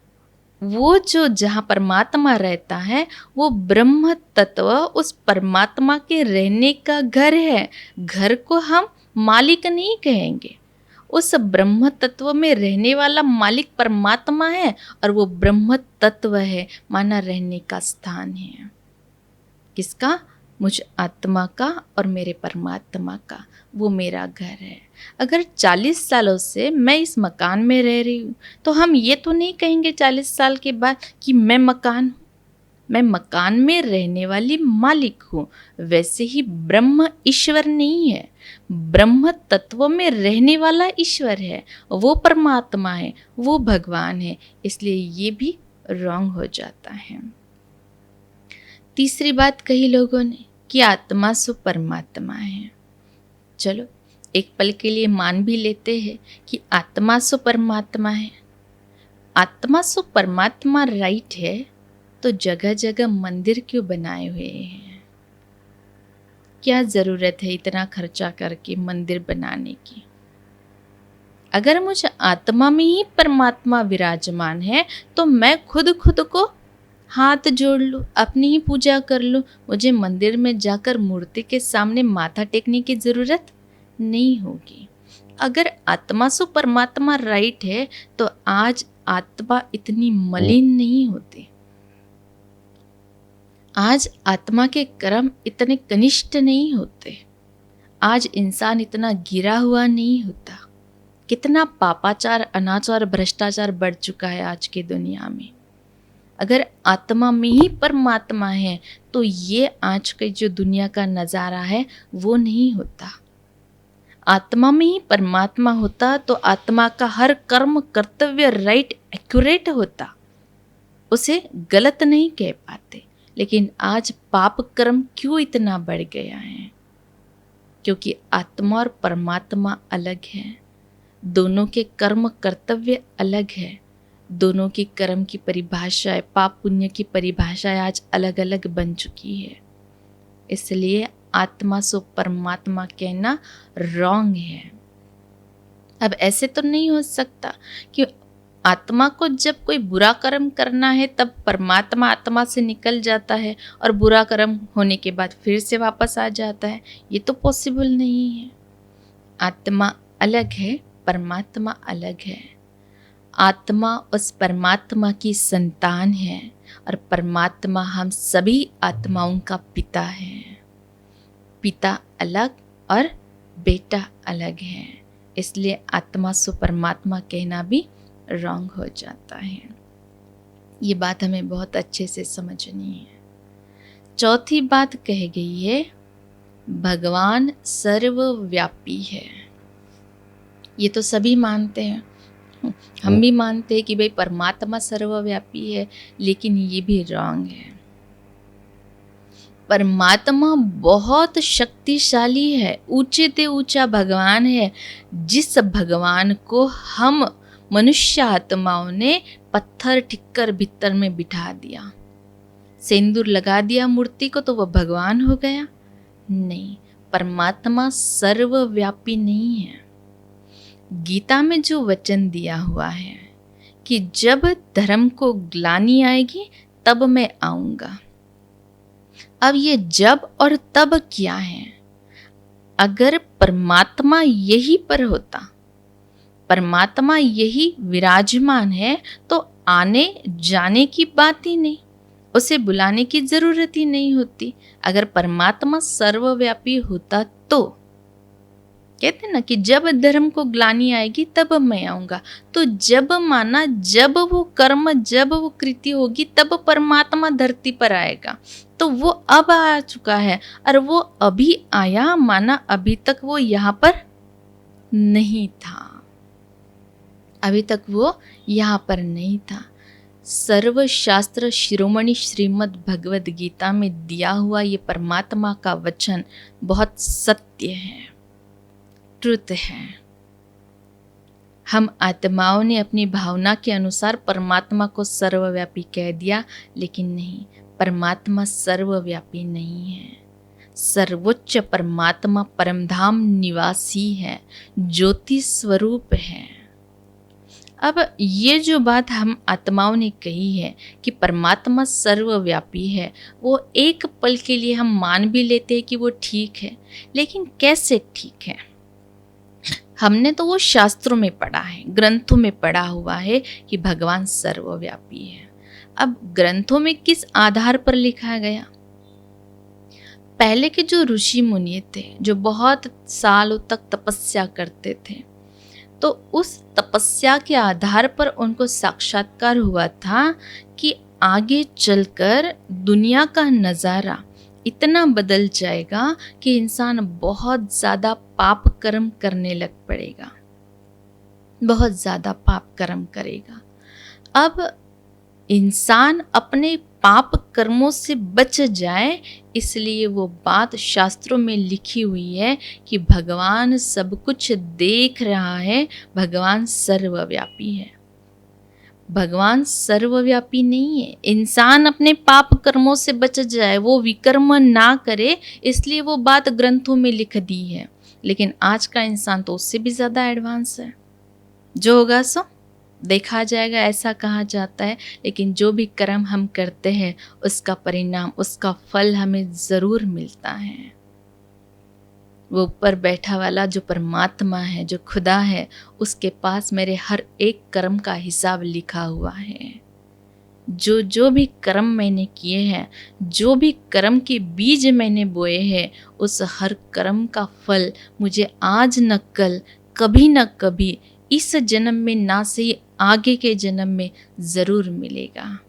वो जो जहाँ परमात्मा रहता है वो ब्रह्म तत्व उस परमात्मा के रहने का घर है। घर को हम मालिक नहीं कहेंगे, उस ब्रह्म तत्व में रहने वाला मालिक परमात्मा है और वो ब्रह्म तत्व है, माना रहने का स्थान है। किसका? मुझ आत्मा का और मेरे परमात्मा का, वो मेरा घर है। अगर 40 सालों से मैं इस मकान में रह रही हूँ तो हम ये तो नहीं कहेंगे 40 साल के बाद कि मैं मकान हूँ, मैं मकान में रहने वाली मालिक हूँ। वैसे ही ब्रह्म ईश्वर नहीं है, ब्रह्म तत्व में रहने वाला ईश्वर है, वो परमात्मा है, वो भगवान है, इसलिए ये भी रॉन्ग हो जाता है। तीसरी बात कही लोगों ने कि आत्मा सो परमात्मा है। चलो एक पल के लिए मान भी लेते हैं कि आत्मा सो परमात्मा है। आत्मा सो परमात्मा राइट है, तो जगह जगह मंदिर क्यों बनाए हुए हैं? क्या ज़रूरत है इतना खर्चा करके मंदिर बनाने की? अगर मुझे आत्मा में ही परमात्मा विराजमान है तो मैं खुद को हाथ जोड़ लूँ, अपनी ही पूजा कर लूँ। मुझे मंदिर में जाकर मूर्ति के सामने माथा टेकने की ज़रूरत नहीं होगी। अगर आत्मा सो परमात्मा राइट है तो आज आत्मा इतनी मलिन नहीं होती, आज आत्मा के कर्म इतने कनिष्ठ नहीं होते, आज इंसान इतना गिरा हुआ नहीं होता। कितना पापाचार, अनाचार, भ्रष्टाचार बढ़ चुका है आज की दुनिया में। अगर आत्मा में ही परमात्मा है तो ये आज के जो दुनिया का नज़ारा है वो नहीं होता। आत्मा में ही परमात्मा होता तो आत्मा का हर कर्म, कर्तव्य राइट, एक्यूरेट होता, उसे गलत नहीं कह पाते। लेकिन आज पाप कर्म क्यों इतना बढ़ गया है? क्योंकि आत्मा और परमात्मा अलग है, दोनों के कर्म कर्तव्य अलग है, दोनों की कर्म की परिभाषाएं, पाप पुण्य की परिभाषाएं आज अलग अलग बन चुकी है। इसलिए आत्मा सो परमात्मा कहना रॉन्ग है। अब ऐसे तो नहीं हो सकता कि आत्मा को जब कोई बुरा कर्म करना है तब परमात्मा आत्मा से निकल जाता है और बुरा कर्म होने के बाद फिर से वापस आ जाता है। ये तो पॉसिबल नहीं है। आत्मा अलग है, परमात्मा अलग है। आत्मा उस परमात्मा की संतान है और परमात्मा हम सभी आत्माओं का पिता है। पिता अलग और बेटा अलग है, इसलिए आत्मा सो परमात्मा कहना भी रॉन्ग हो जाता है। ये बात हमें बहुत अच्छे से समझनी है। चौथी बात कही गई है, भगवान सर्वव्यापी है, ये तो सभी मानते हैं। हम भी मानते हैं कि भाई परमात्मा सर्वव्यापी है, लेकिन ये भी रॉन्ग है। परमात्मा बहुत शक्तिशाली है, ऊंचे से ऊंचा भगवान है, जिस भगवान को हम मनुष्य आत्माओं ने पत्थर ठिक्कर भीतर में बिठा दिया, सिंदूर लगा दिया मूर्ति को तो वह भगवान हो गया। नहीं, परमात्मा सर्वव्यापी नहीं है। गीता में जो वचन दिया हुआ है कि जब धर्म को ग्लानि आएगी तब मैं आऊंगा, अब ये जब और तब क्या है? अगर परमात्मा यही पर होता, परमात्मा यही विराजमान है, तो आने जाने की बात ही नहीं, उसे बुलाने की जरूरत ही नहीं होती। अगर परमात्मा सर्वव्यापी होता तो कहते ना कि जब धर्म को ग्लानि आएगी तब मैं आऊंगा, तो जब माना जब वो कर्म, जब वो कृति होगी तब परमात्मा धरती पर आएगा। तो वो अब आ चुका है, और वो अभी आया माना अभी तक वो यहाँ पर नहीं था, अभी तक वो यहाँ पर नहीं था। सर्वशास्त्र शिरोमणि श्रीमद् भगवद गीता में दिया हुआ ये परमात्मा का वचन बहुत सत्य है, ट्रुथ है। हम आत्माओं ने अपनी भावना के अनुसार परमात्मा को सर्वव्यापी कह दिया, लेकिन नहीं, परमात्मा सर्वव्यापी नहीं है। सर्वोच्च परमात्मा परमधाम निवासी है, ज्योति स्वरूप है। अब ये जो बात हम आत्माओं ने कही है कि परमात्मा सर्वव्यापी है, वो एक पल के लिए हम मान भी लेते हैं कि वो ठीक है, लेकिन कैसे ठीक है? हमने तो वो शास्त्रों में पढ़ा है, ग्रंथों में पढ़ा हुआ है कि भगवान सर्वव्यापी है। अब ग्रंथों में किस आधार पर लिखा गया? पहले के जो ऋषि मुनि थे, जो बहुत सालों तक तपस्या करते थे, तो उस तपस्या के आधार पर उनको साक्षात्कार हुआ था कि आगे चलकर दुनिया का नज़ारा इतना बदल जाएगा कि इंसान बहुत ज़्यादा पाप कर्म करने लग पड़ेगा, बहुत ज़्यादा पाप कर्म करेगा। अब इंसान अपने पाप कर्मों से बच जाए, इसलिए वो बात शास्त्रों में लिखी हुई है कि भगवान सब कुछ देख रहा है, भगवान सर्वव्यापी है। भगवान सर्वव्यापी नहीं है, इंसान अपने पाप कर्मों से बच जाए, वो विकर्म ना करे, इसलिए वो बात ग्रंथों में लिख दी है। लेकिन आज का इंसान तो उससे भी ज़्यादा एडवांस है। जो होगा सो देखा जाएगा, ऐसा कहा जाता है। लेकिन जो भी कर्म हम करते हैं उसका परिणाम, उसका फल हमें ज़रूर मिलता है। वो ऊपर बैठा वाला जो परमात्मा है, जो खुदा है, उसके पास मेरे हर एक कर्म का हिसाब लिखा हुआ है। जो जो भी कर्म मैंने किए हैं, जो भी कर्म के बीज मैंने बोए हैं, उस हर कर्म का फल मुझे आज न कल, कभी न कभी, इस जन्म में ना सही आगे के जन्म में ज़रूर मिलेगा।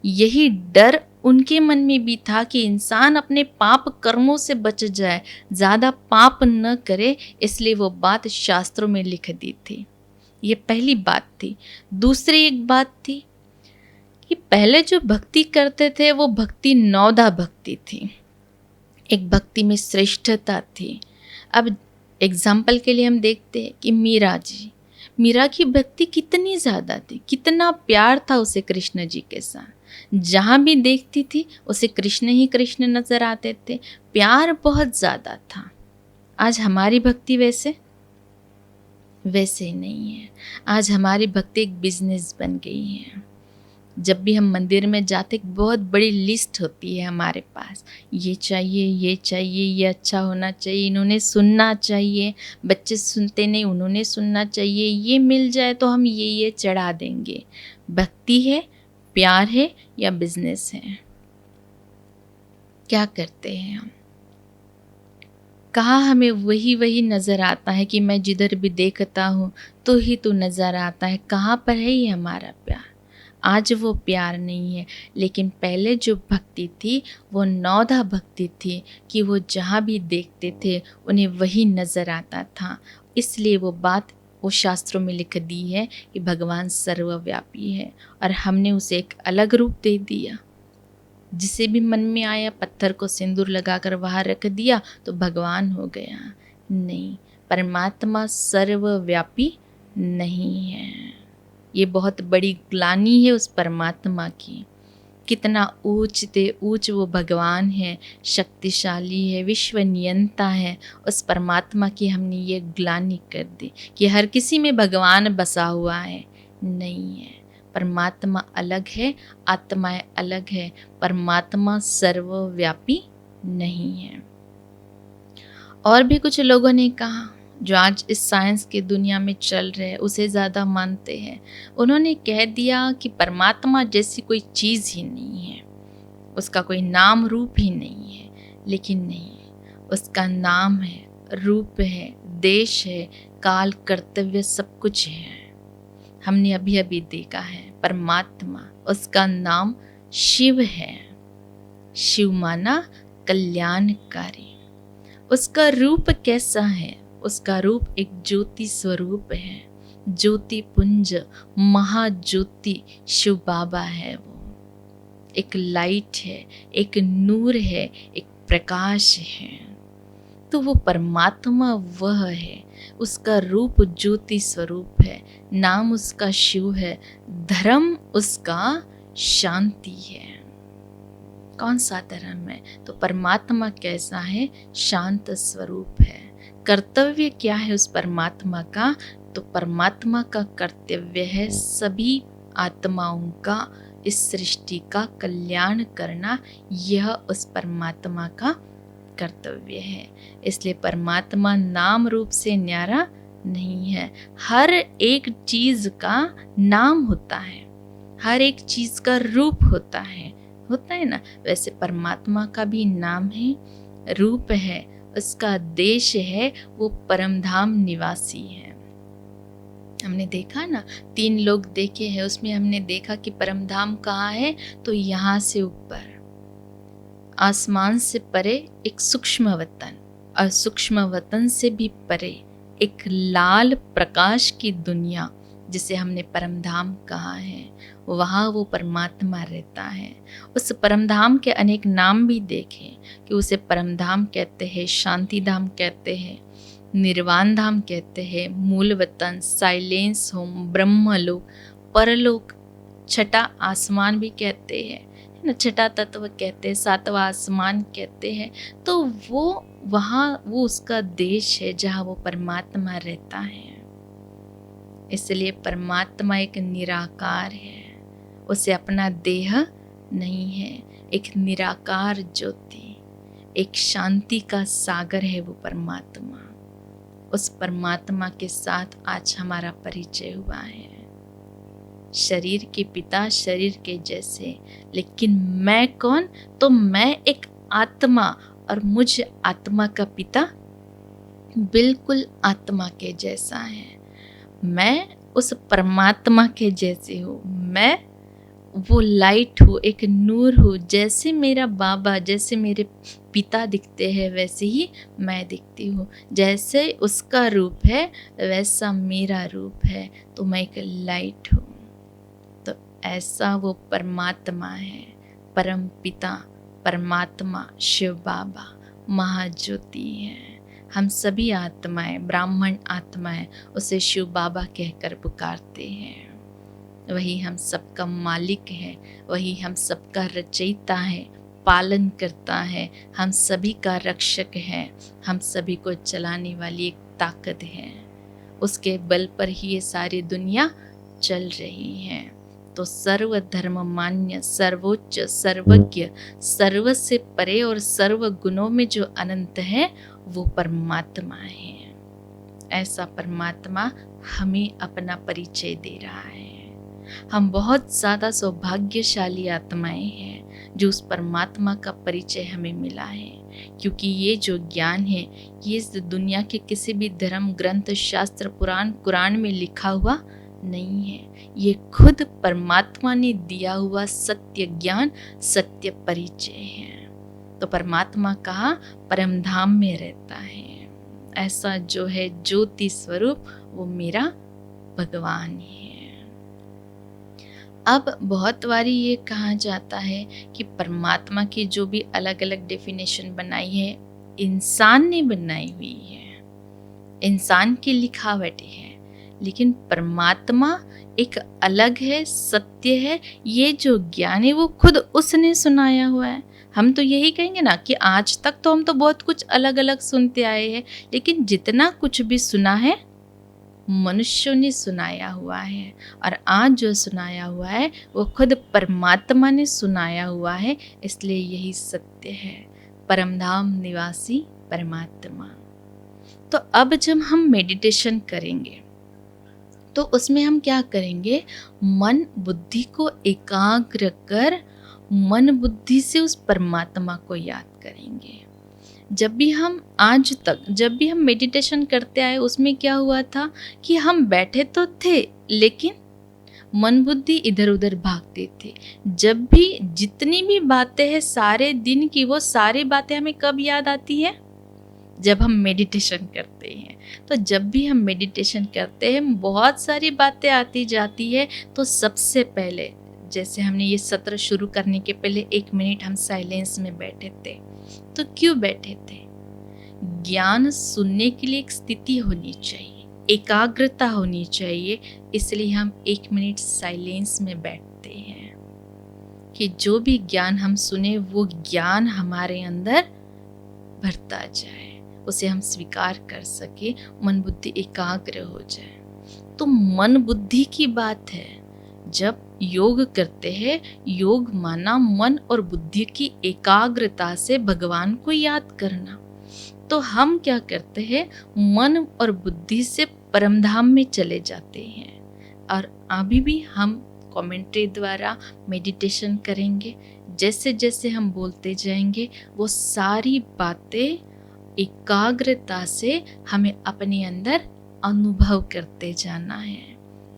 यही डर उनके मन में भी था कि इंसान अपने पाप कर्मों से बच जाए, ज़्यादा पाप न करे, इसलिए वो बात शास्त्रों में लिख दी थी। ये पहली बात थी। दूसरी एक बात थी कि पहले जो भक्ति करते थे वो भक्ति नौधा भक्ति थी, एक भक्ति में श्रेष्ठता थी। अब एग्जाम्पल के लिए हम देखते हैं कि मीरा जी, मीरा की भक्ति कितनी ज़्यादा थी, कितना प्यार था उसे कृष्ण जी के साथ। जहाँ भी देखती थी उसे कृष्ण ही कृष्ण नजर आते थे, प्यार बहुत ज़्यादा था। आज हमारी भक्ति वैसे नहीं है। आज हमारी भक्ति एक बिजनेस बन गई है। जब भी हम मंदिर में जाते, बहुत बड़ी लिस्ट होती है हमारे पास, ये चाहिए, ये चाहिए, ये अच्छा होना चाहिए, इन्होंने सुनना चाहिए, बच्चे सुनते नहीं, उन्होंने सुनना चाहिए, ये मिल जाए तो हम ये चढ़ा देंगे। भक्ति है, प्यार है या बिजनेस है? क्या करते हैं हम? कहाँ हमें वही नज़र आता है कि मैं जिधर भी देखता हूँ तो ही तू नज़र आता है? कहाँ पर है ये हमारा प्यार? आज वो प्यार नहीं है, लेकिन पहले जो भक्ति थी वो नौधा भक्ति थी कि वो जहाँ भी देखते थे उन्हें वही नज़र आता था। इसलिए वो बात वो शास्त्रों में लिख दी है कि भगवान सर्वव्यापी है, और हमने उसे एक अलग रूप दे दिया। जिसे भी मन में आया पत्थर को सिंदूर लगाकर वहाँ रख दिया तो भगवान हो गया। नहीं, परमात्मा सर्वव्यापी नहीं है। ये बहुत बड़ी ग्लानि है उस परमात्मा की। कितना ऊंच ते ऊंच वो भगवान है, शक्तिशाली है, विश्व नियंता है। उस परमात्मा की हमने ये ग्लानि कर दी कि हर किसी में भगवान बसा हुआ है। नहीं है, परमात्मा अलग है, आत्माएं अलग है। परमात्मा सर्वव्यापी नहीं है। और भी कुछ लोगों ने कहा जो आज इस साइंस की दुनिया में चल रहे हैं उसे ज़्यादा मानते हैं। उन्होंने कह दिया कि परमात्मा जैसी कोई चीज़ ही नहीं है, उसका कोई नाम रूप ही नहीं है। लेकिन नहीं, उसका नाम है, रूप है, देश है, काल, कर्तव्य, सब कुछ है। हमने अभी अभी देखा है परमात्मा, उसका नाम शिव है। शिव माना कल्याणकारी। उसका रूप कैसा है? उसका रूप एक ज्योति स्वरूप है, ज्योति पुंज, महाज्योति शिव बाबा है। वो एक लाइट है, एक नूर है, एक प्रकाश है। तो वो परमात्मा वह है। उसका रूप ज्योति स्वरूप है, नाम उसका शिव है, धर्म उसका शांति है। कौन सा धर्म है? तो परमात्मा कैसा है? शांत स्वरूप है। कर्तव्य क्या है उस परमात्मा का? तो परमात्मा का कर्तव्य है सभी आत्माओं का, इस सृष्टि का कल्याण करना। यह उस परमात्मा का कर्तव्य है। इसलिए परमात्मा नाम रूप से न्यारा नहीं है। हर एक चीज का नाम होता है, हर एक चीज का रूप होता है ना। वैसे परमात्मा का भी नाम है, रूप है, उसका देश है, वो परमधाम निवासी है। हमने देखा ना, 3 लोग देखे हैं, उसमें हमने देखा कि परमधाम कहाँ है? तो यहाँ से ऊपर आसमान से परे एक सूक्ष्म वतन, और सूक्ष्म वतन से भी परे एक लाल प्रकाश की दुनिया जिसे हमने परमधाम कहा है, वहाँ वो परमात्मा रहता है। उस परमधाम के अनेक नाम भी देखे कि उसे परमधाम कहते हैं, शांति धाम कहते हैं, निर्वाण धाम कहते हैं, मूल वतन, साइलेंस होम, ब्रह्मलोक, परलोक, छठा आसमान भी कहते हैं ना, छठा तत्व कहते हैं, 7वां आसमान कहते हैं। तो वो वहाँ वो उसका देश है जहाँ वो परमात्मा रहता है। इसलिए परमात्मा एक निराकार है, उसे अपना देह नहीं है, एक निराकार ज्योति, एक शांति का सागर है वो परमात्मा। उस परमात्मा के साथ आज हमारा परिचय हुआ है। शरीर के पिता, शरीर के जैसे, लेकिन मैं कौन? तो मैं एक आत्मा, और मुझ आत्मा का पिता बिल्कुल आत्मा के जैसा है। मैं उस परमात्मा के जैसे हूँ, मैं वो लाइट हूँ, एक नूर हूँ। जैसे मेरा बाबा, जैसे मेरे पिता दिखते हैं वैसे ही मैं दिखती हूँ। जैसे उसका रूप है वैसा मेरा रूप है, तो मैं एक लाइट हूँ। तो ऐसा वो परमात्मा है, परम पिता, परमात्मा, शिव बाबा, महाज्योति है। हम सभी आत्माएं, ब्राह्मण आत्माएं उसे शिव बाबा कहकर पुकारते हैं। वही हम सबका मालिक है, वही हम सबका रचयिता है, पालन करता है, हम सभी का रक्षक है, हम सभी को चलाने वाली एक ताकत है। उसके बल पर ही ये सारी दुनिया चल रही है। तो सर्व धर्म मान्य, सर्वोच्च, सर्वज्ञ, सर्व से परे और सर्व गुणों में जो अनंत है वो परमात्मा है। ऐसा परमात्मा हमें अपना परिचय दे रहा है। हम बहुत ज़्यादा सौभाग्यशाली आत्माएं हैं जो उस परमात्मा का परिचय हमें मिला है, क्योंकि ये जो ज्ञान है ये इस दुनिया के किसी भी धर्म ग्रंथ, शास्त्र, पुराण, कुरान में लिखा हुआ नहीं है, ये खुद परमात्मा ने दिया हुआ सत्य ज्ञान, सत्य परिचय है। तो परमात्मा कहाँ? परम धाम में रहता है। ऐसा जो है ज्योति स्वरूप, वो मेरा भगवान है। अब बहुत बारी ये कहा जाता है कि परमात्मा की जो भी अलग अलग डेफिनेशन बनाई है, इंसान ने बनाई हुई है, इंसान की लिखावट है, लेकिन परमात्मा एक अलग है, सत्य है। ये जो ज्ञान है वो खुद उसने सुनाया हुआ है। हम तो यही कहेंगे ना कि आज तक तो हम तो बहुत कुछ अलग अलग सुनते आए हैं, लेकिन जितना कुछ भी सुना है मनुष्यों ने सुनाया हुआ है, और आज जो सुनाया हुआ है वो खुद परमात्मा ने सुनाया हुआ है। इसलिए यही सत्य है, परमधाम निवासी परमात्मा। तो अब जब हम मेडिटेशन करेंगे तो उसमें हम क्या करेंगे? मन बुद्धि को एकाग्र कर मन बुद्धि से उस परमात्मा को याद करेंगे। जब भी हम आज तक जब भी हम मेडिटेशन करते आए, उसमें क्या हुआ था कि हम बैठे तो थे, लेकिन मन बुद्धि इधर उधर भागते थे। जब भी जितनी भी बातें हैं सारे दिन की, वो सारी बातें हमें कब याद आती है? जब हम मेडिटेशन करते हैं। तो जब भी हम मेडिटेशन करते हैं, बहुत सारी बातें आती जाती है। तो सबसे पहले, जैसे हमने ये सत्र शुरू करने के पहले 1 मिनट हम साइलेंस में बैठे थे। तो क्यों बैठे थे? ज्ञान सुनने के लिए एक स्थिति होनी चाहिए, एकाग्रता होनी चाहिए, इसलिए हम 1 मिनट साइलेंस में बैठते हैं कि जो भी ज्ञान हम सुने वो ज्ञान हमारे अंदर भरता जाए, उसे हम स्वीकार कर सके, मन बुद्धि एकाग्र हो जाए। तो मन बुद्धि की बात है। जब योग करते हैं, योग माना मन और बुद्धि की एकाग्रता से भगवान को याद करना। तो हम क्या करते हैं? मन और बुद्धि से परमधाम में चले जाते हैं। और अभी भी हम कमेंट्री द्वारा मेडिटेशन करेंगे। जैसे जैसे हम बोलते जाएंगे, वो सारी बातें एकाग्रता से हमें अपने अंदर अनुभव करते जाना है।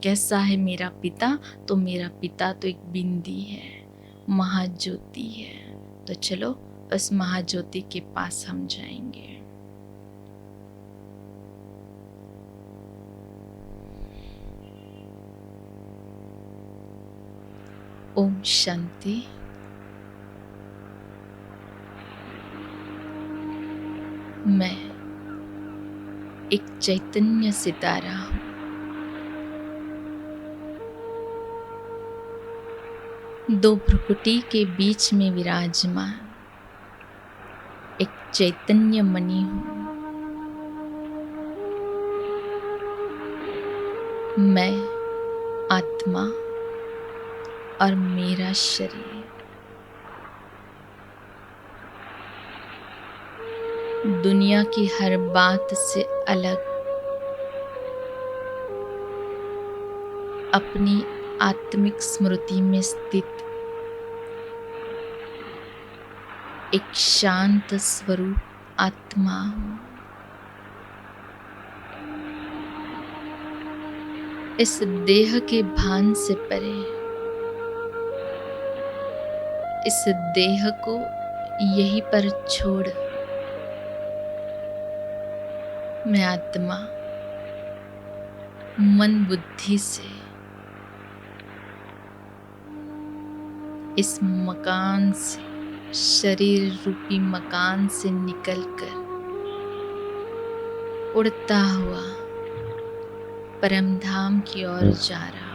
कैसा है मेरा पिता? तो मेरा पिता तो एक बिंदी है, महाज्योति है। तो चलो उस महाज्योति के पास हम जाएंगे। ओम शांति। मैं एक चैतन्य सितारा हूँ। दो भ्रुकुटी के बीच में विराजमान एक चैतन्य मणि हूँ। मैं आत्मा और मेरा शरीर दुनिया की हर बात से अलग अपनी आत्मिक स्मृति में स्थित एक शांत स्वरूप आत्मा हूँ। इस देह के भान से परे, इस देह को यहीं पर छोड़ मैं आत्मा मन बुद्धि से इस मकान से, शरीर रूपी मकान से निकलकर उड़ता हुआ परमधाम की ओर जा रहा।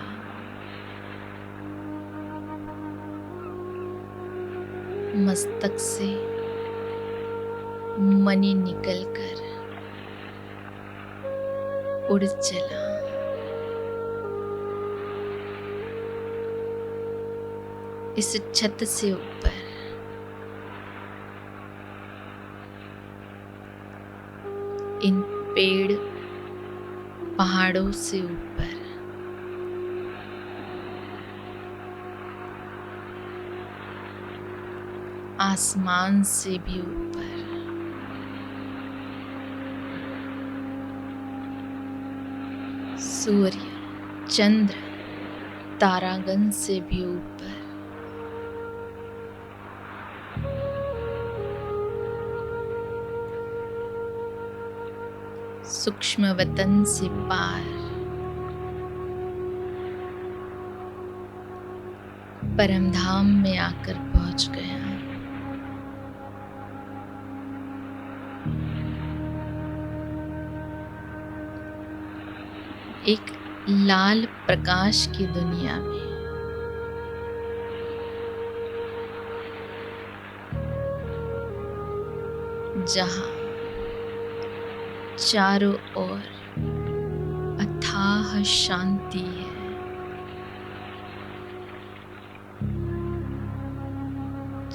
मस्तक से मणि निकलकर उड़ चला। इस छत से ऊपर इन पेड़ पहाड़ों से ऊपर आसमान से भी ऊपर सूर्य चंद्र तारागण से भी ऊपर, सूक्ष्म वतन से पार, परम धाम में आकर पहुंच गया। एक लाल प्रकाश की दुनिया में, जहां चारों ओर अथाह शांति है।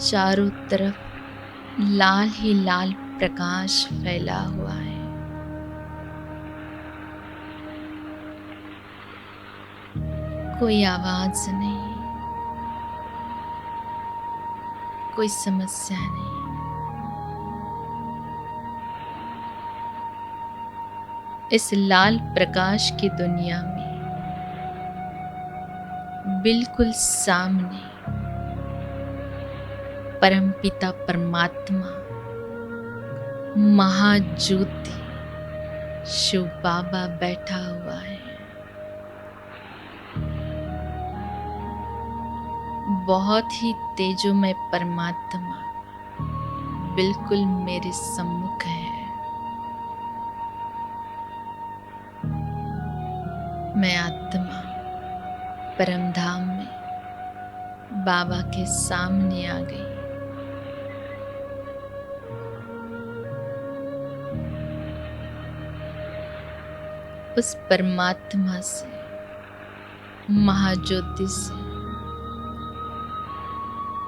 चारों तरफ लाल ही लाल प्रकाश फैला हुआ है। कोई आवाज नहीं, कोई समस्या नहीं। इस लाल प्रकाश की दुनिया में बिल्कुल सामने परमपिता परमात्मा महाज्योति शिव बाबा बैठा हुआ है। बहुत ही तेजोमय परमात्मा बिल्कुल मेरे सम्मुख है। मैं आत्मा परमधाम में बाबा के सामने आ गई। उस परमात्मा से, महाज्योति से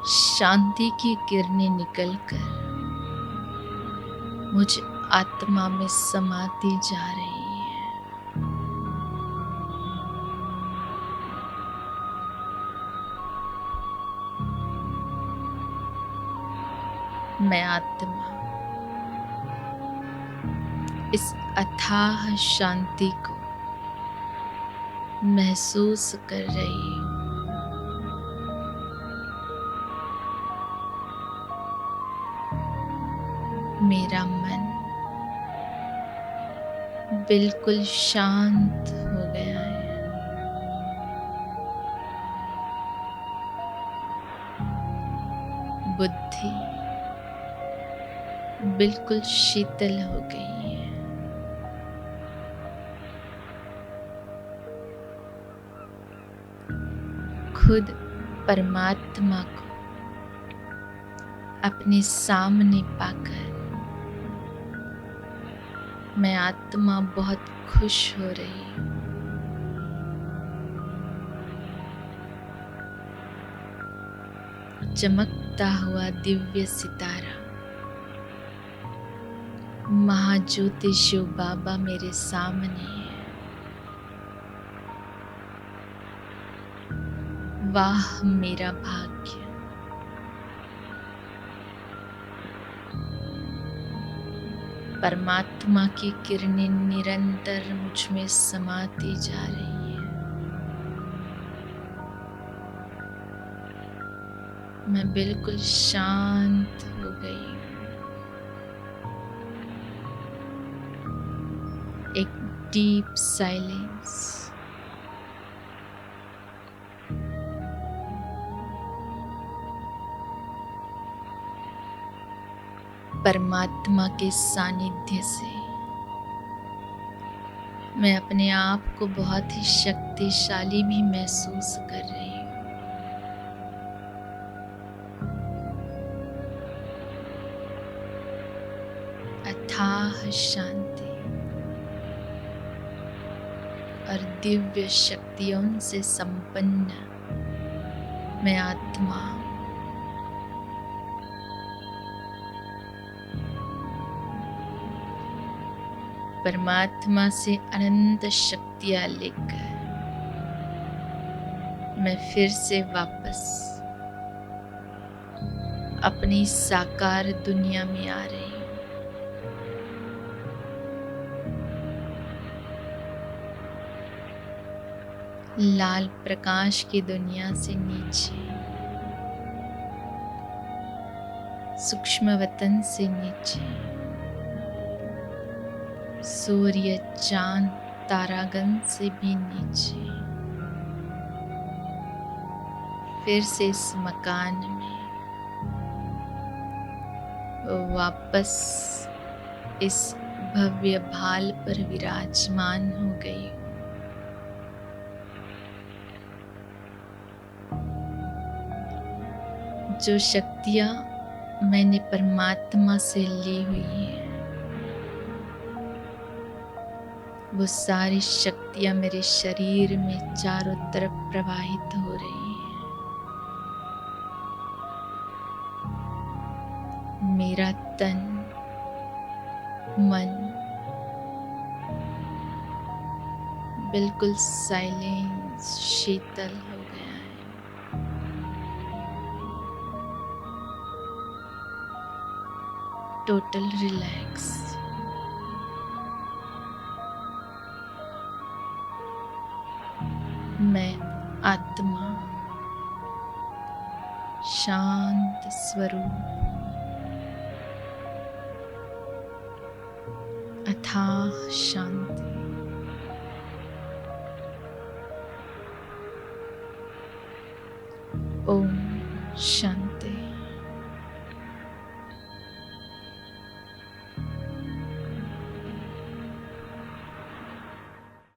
शांति की किरणें निकलकर मुझ आत्मा में समाती जा रही है। मैं आत्मा इस अथाह शांति को महसूस कर रही हूँ। मेरा मन बिल्कुल शांत हो गया है। बुद्धि बिल्कुल शीतल हो गई है। खुद परमात्मा को अपने सामने पाकर मैं आत्मा बहुत खुश हो रही हूँ। चमकता हुआ दिव्य सितारा महाज्योति शिव बाबा मेरे सामने है। वाह मेरा भाग्य। परमात्मा की किरणें निरंतर मुझ में समाती जा रही है। मैं बिल्कुल शांत हो गई हूँ। एक डीप साइलेंस। परमात्मा के सानिध्य से मैं अपने आप को बहुत ही शक्तिशाली भी महसूस कर रही हूँ। अथाह शांति और दिव्य शक्तियों से संपन्न मैं आत्मा परमात्मा से अनंत शक्तियां लेकर मैं फिर से वापस अपनी साकार दुनिया में आ रही हूँ। लाल प्रकाश की दुनिया से नीचे, सूक्ष्म वतन से नीचे, सूर्य चांद तारागण से भी नीचे, फिर से इस मकान में वापस इस भव्य भाल पर विराजमान हो गई हूँ। जो शक्तियाँ मैंने परमात्मा से ली हुई है, वो सारी शक्तियाँ मेरे शरीर में चारों तरफ प्रवाहित हो रही हैं। मेरा तन, मन बिल्कुल साइलेंस, शीतल हो गया है। Total relax. मैं आत्मा, शांत स्वरूप, अथाह शांति। ओम शांति।